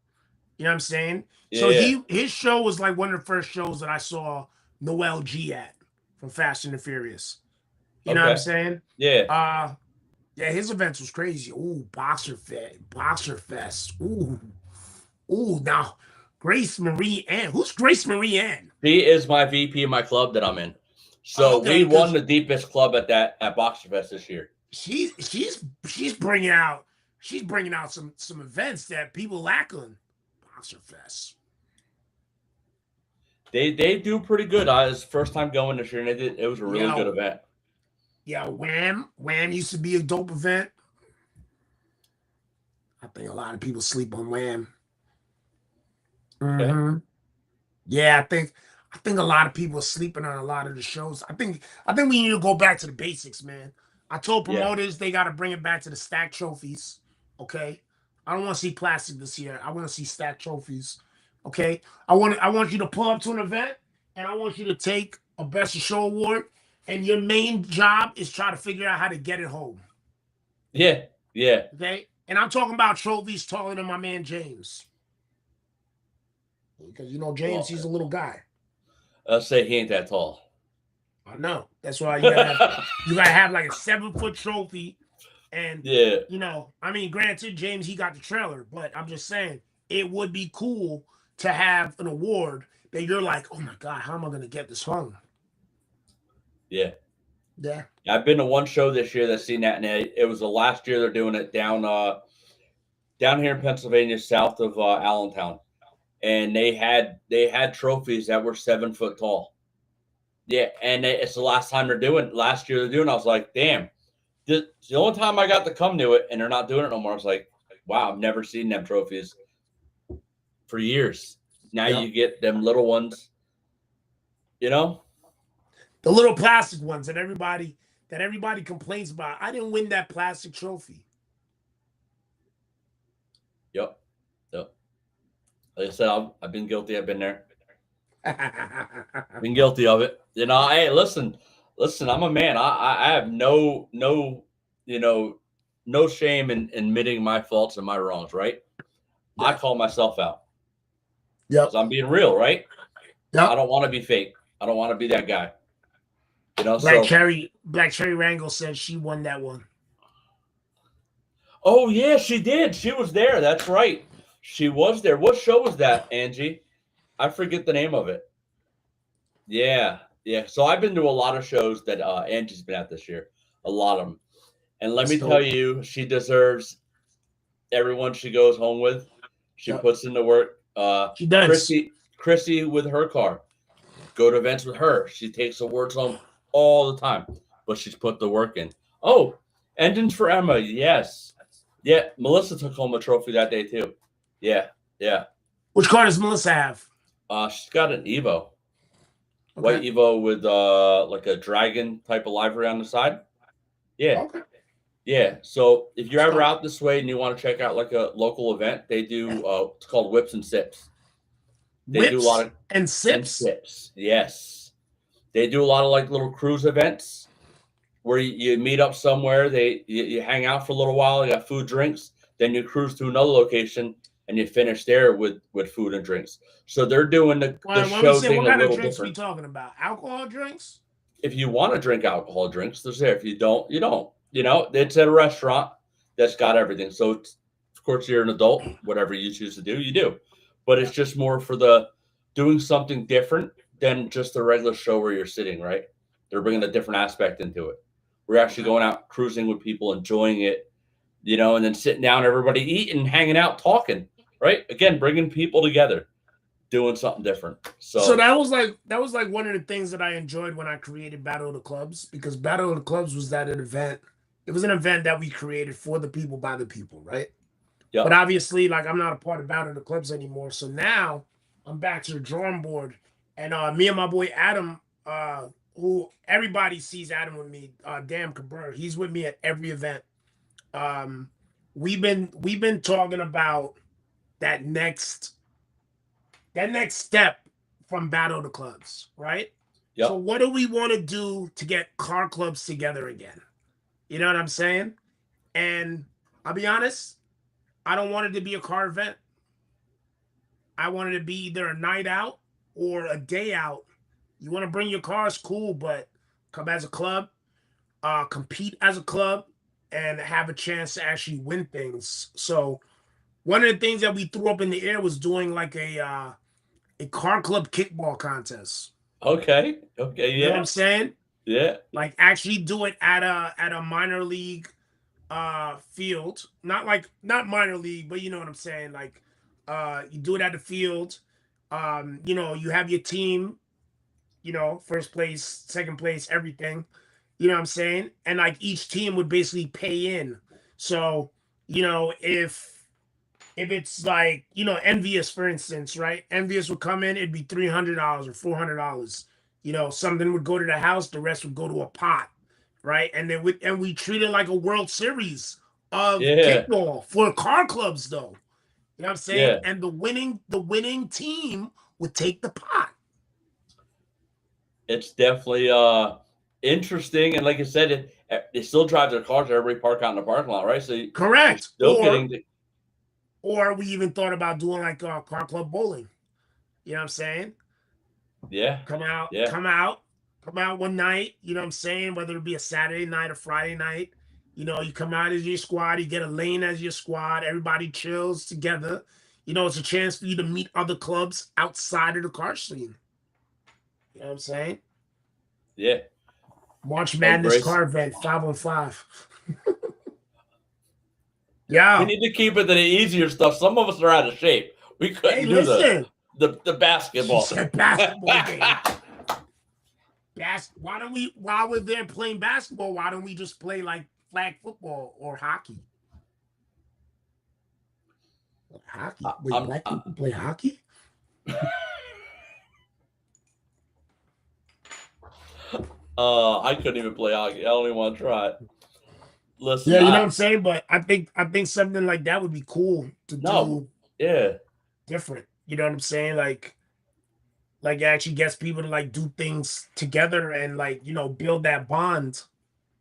You know what I'm saying? Yeah. So his show was like one of the first shows that I saw Noel G at from Fast and the Furious. You know what I'm saying? Yeah. Yeah, his events was crazy. Ooh, Boxer Fest. Ooh, now Grace Marie Ann. Who's Grace Marie Ann? She is my VP in my club that I'm in. So we won the deepest club at Boxer Fest this year. She's bringing out some events that people lack on Boxer Fest. They do pretty good. I was first time going this year, and it was a really good event. Yeah, Wham used to be a dope event. I think a lot of people sleep on Wham. Mm-hmm. Yeah, I think a lot of people are sleeping on a lot of the shows. I think we need to go back to the basics, man. I told promoters they got to bring it back to the stack trophies. Okay, I don't want to see plastic this year. I want to see stack trophies. Okay, I want you to pull up to an event and I want you to take a best of show award, and your main job is try to figure out how to get it home. Yeah. Okay, and I'm talking about trophies taller than my man James. Because James, he's a little guy. I'll say he ain't that tall. I know. That's why you gotta have like a 7-foot trophy. And granted, James, he got the trailer, but I'm just saying it would be cool to have an award that you're like, oh my God, how am I gonna get this home? Yeah. Yeah. I've been to one show this year that's seen that, and it was the last year they're doing it down here in Pennsylvania, south of Allentown. And they had trophies that were 7 foot tall. Yeah, and it's the last time they're doing. Last year they're doing. I was like, damn. The only time I got to come to it, and they're not doing it no more. I was like, wow, I've never seen them trophies for years. Now you get them little ones, you know? The little plastic ones that everybody complains about. I didn't win that plastic trophy. Yep. Like I said, I've been guilty. I've been there. Been guilty of it. You know, hey, listen, I'm a man. I have no, no shame in admitting my faults and my wrongs, right? Yeah. I call myself out. Yeah. Because I'm being real, right? Yeah. I don't want to be fake. I don't want to be that guy. You know, Black Cherry Wrangle said she won that one. Oh yeah, she did. She was there. That's right. She was there. What show was that, Angie? I forget the name of it. Yeah. So I've been to a lot of shows that Angie's been at this year. A lot of them. And let me tell you, she deserves everyone she goes home with. She puts in the work. She does. Chrissy with her car. Go to events with her. She takes awards home all the time. But she's put the work in. Oh, engines for Emma. Yes. Yeah, Melissa took home a trophy that day too. Yeah. Which car does Melissa have? She's got an Evo. Okay. White Evo with like a dragon type of livery on the side. Yeah. Okay. Yeah. So if you're ever out this way and you want to check out like a local event, they do it's called Whips and Sips. They do a lot of and sips. Yes. They do a lot of like little cruise events where you meet up somewhere, you hang out for a little while, you got food, drinks, then you cruise to another location and you finish there with food and drinks. So they're doing the show thing what kind a of little drinks different. We talking about? Alcohol drinks? If you want to drink alcohol drinks, there's there. If you don't, you don't. You know, it's at a restaurant that's got everything. So of course you're an adult, whatever you choose to do, you do. But it's just more for the doing something different than just the regular show where you're sitting, right? They're bringing a different aspect into it. We're actually going out cruising with people, enjoying it, you know, and then sitting down, everybody eating, hanging out, talking, right? Again, bringing people together, doing something different. So that was like one of the things that I enjoyed when I created Battle of the Clubs, because Battle of the Clubs was an event. It was an event that we created for the people, by the people, right? Yep. But obviously, like, I'm not a part of Battle of the Clubs anymore. So now I'm back to the drawing board. And me and my boy Adam, who everybody sees Adam with me, Dan Cabrera, he's with me at every event. We've been talking about that next step from Battle of the Clubs, right? Yep. So what do we want to do to get car clubs together again? You know what I'm saying? And I'll be honest, I don't want it to be a car event. I want it to be either a night out or a day out. You want to bring your cars, cool, but come as a club, compete as a club, and have a chance to actually win things. So one of the things that we threw up in the air was doing like a car club kickball contest. Okay. Yeah. You know what I'm saying? Yeah. Like actually do it at a minor league field. Not minor league, but you know what I'm saying? Like you do it at the field. You know, you have your team, you know, first place, second place, everything. You know what I'm saying? And like each team would basically pay in. So, you know, if it's like, you know, Envious, for instance, right? Envious would come in, it'd be $300 or $400. You know, something would go to the house, the rest would go to a pot, right? And then we treat it like a World Series of kickball for car clubs, though. You know what I'm saying? Yeah. And the winning team would take the pot. It's definitely interesting, and like I said, they still drive their cars. Everybody park out in the parking lot, right? So correct. Still getting the... Or we even thought about doing like car club bowling. You know what I'm saying? Yeah. Come out one night. You know what I'm saying? Whether it be a Saturday night or Friday night. You know, you come out as your squad, you get a lane as your squad, everybody chills together. You know, it's a chance for you to meet other clubs outside of the car scene. You know what I'm saying? Yeah. March Madness car event, 5-on-5. Yeah. We need to keep it to the easier stuff. Some of us are out of shape. We couldn't do the basketball. She said basketball game. While we're there playing basketball, why don't we just play like flag football or hockey? Hockey? Wait, black people play hockey? I couldn't even play hockey. I don't even want to try it. Listen, yeah, you know what I'm saying? But I think something like that would be cool to do. Yeah. Different. You know what I'm saying? Like it actually gets people to like do things together and like, you know, build that bond,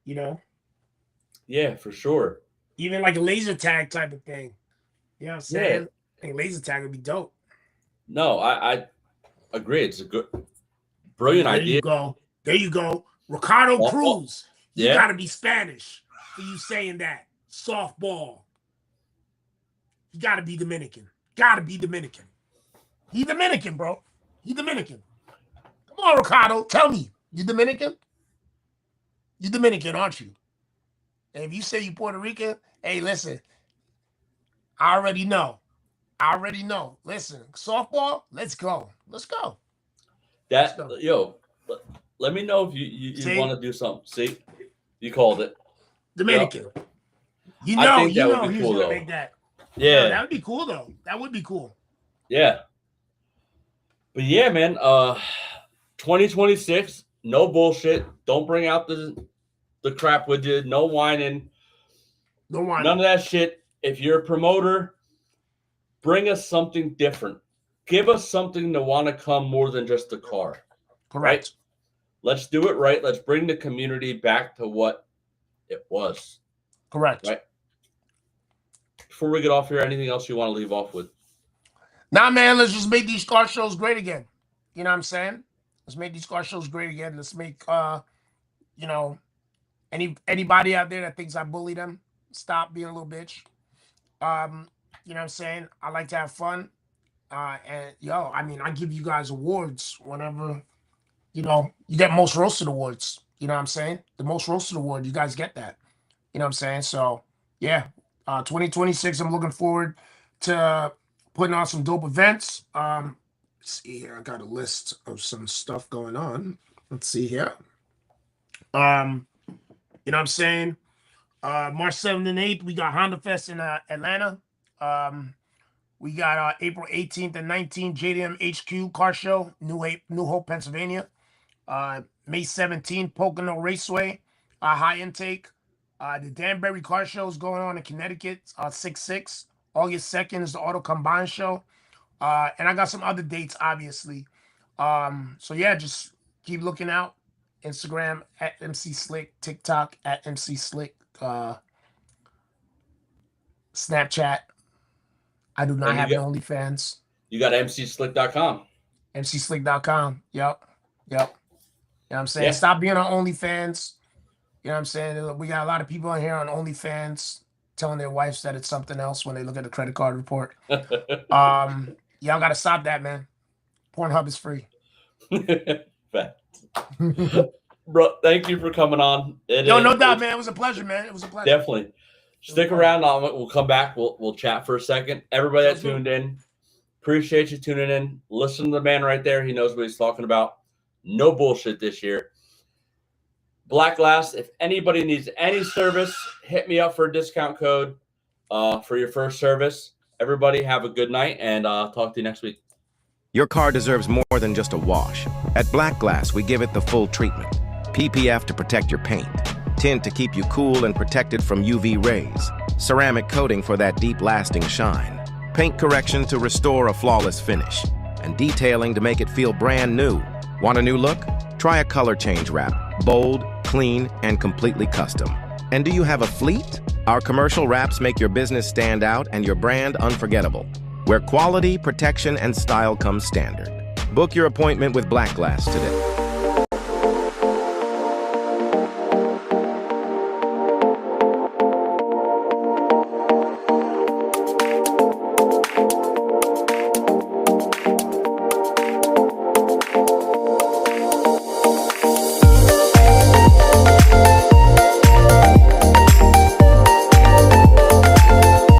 you know? Yeah, for sure. Even like a laser tag type of thing. You know what I'm saying? Yeah. I think laser tag would be dope. No, I agree. It's a brilliant idea. There you go. Ricardo Cruz. You Yeah. gotta be Spanish for you saying that. Softball. You gotta be Dominican. Gotta be Dominican. He Dominican, bro. He Dominican. Come on, Ricardo. Tell me. You Dominican? You Dominican, aren't you? And if you say you Puerto Rican, hey, listen. I already know. Listen, softball, let's go. Let's go. Yo, let me know if you want to do something. See? You called it. Dominican. Yep. You know he's cool, gonna though. Make that. Yeah. That would be cool though. That would be cool. Yeah. But yeah, man, 2026, no bullshit. Don't bring out the crap with you. No whining. No whining. None of that shit. If you're a promoter, bring us something different. Give us something to want to come more than just the car. Correct. Right? Let's do it right. Let's bring the community back to what it was. Correct. Right. Before we get off here, anything else you want to leave off with? Nah, man, let's just make these car shows great again. You know what I'm saying? Let's make these car shows great again. Let's make you know, anybody out there that thinks I bully them, stop being a little bitch. You know what I'm saying? I like to have fun. And yo, I mean, I give you guys awards whenever, you know, you get most roasted awards. You know what I'm saying? The most roasted award, you guys get that. You know what I'm saying? So yeah, 2026, I'm looking forward to putting on some dope events. Let's see here. I got a list of some stuff going on. Let's see here. You know what I'm saying? March 7th and 8th, we got Honda Fest in Atlanta. We got April 18th and 19th, JDM HQ Car Show, New Hope, Pennsylvania. May 17th, Pocono Raceway, High Intake. The Danbury Car Show is going on in Connecticut, 6/6. August 2nd is the Auto Combine Show. And I got some other dates, obviously. So yeah, just keep looking out. Instagram at MCSLICK, TikTok at MCSLICK, Snapchat. I do not have an OnlyFans. You got MCSlick.com. MCSlick.com. Yep. You know what I'm saying? Yeah. Stop being on OnlyFans. You know what I'm saying? We got a lot of people in here on OnlyFans telling their wives that it's something else when they look at the credit card report. Y'all got to stop that, man. Pornhub is free. Bro, thank you for coming on. No doubt, man. It was a pleasure, man. It was a pleasure. Definitely. Stick around. We'll come back. We'll chat for a second. Everybody that tuned in, appreciate you tuning in. Listen to the man right there. He knows what he's talking about. No bullshit this year. Black Glass, if anybody needs any service, hit me up for a discount code for your first service. Everybody have a good night, and talk to you next week. Your car deserves more than just a wash. At Black Glass, we give it the full treatment. PPF to protect your paint. Tint to keep you cool and protected from UV rays. Ceramic coating for that deep lasting shine. Paint correction to restore a flawless finish. And detailing to make it feel brand new. Want a new look? Try a color change wrap. Bold, clean, and completely custom. And do you have a fleet? Our commercial wraps make your business stand out and your brand unforgettable. Where quality, protection, and style come standard. Book your appointment with Black Glass today.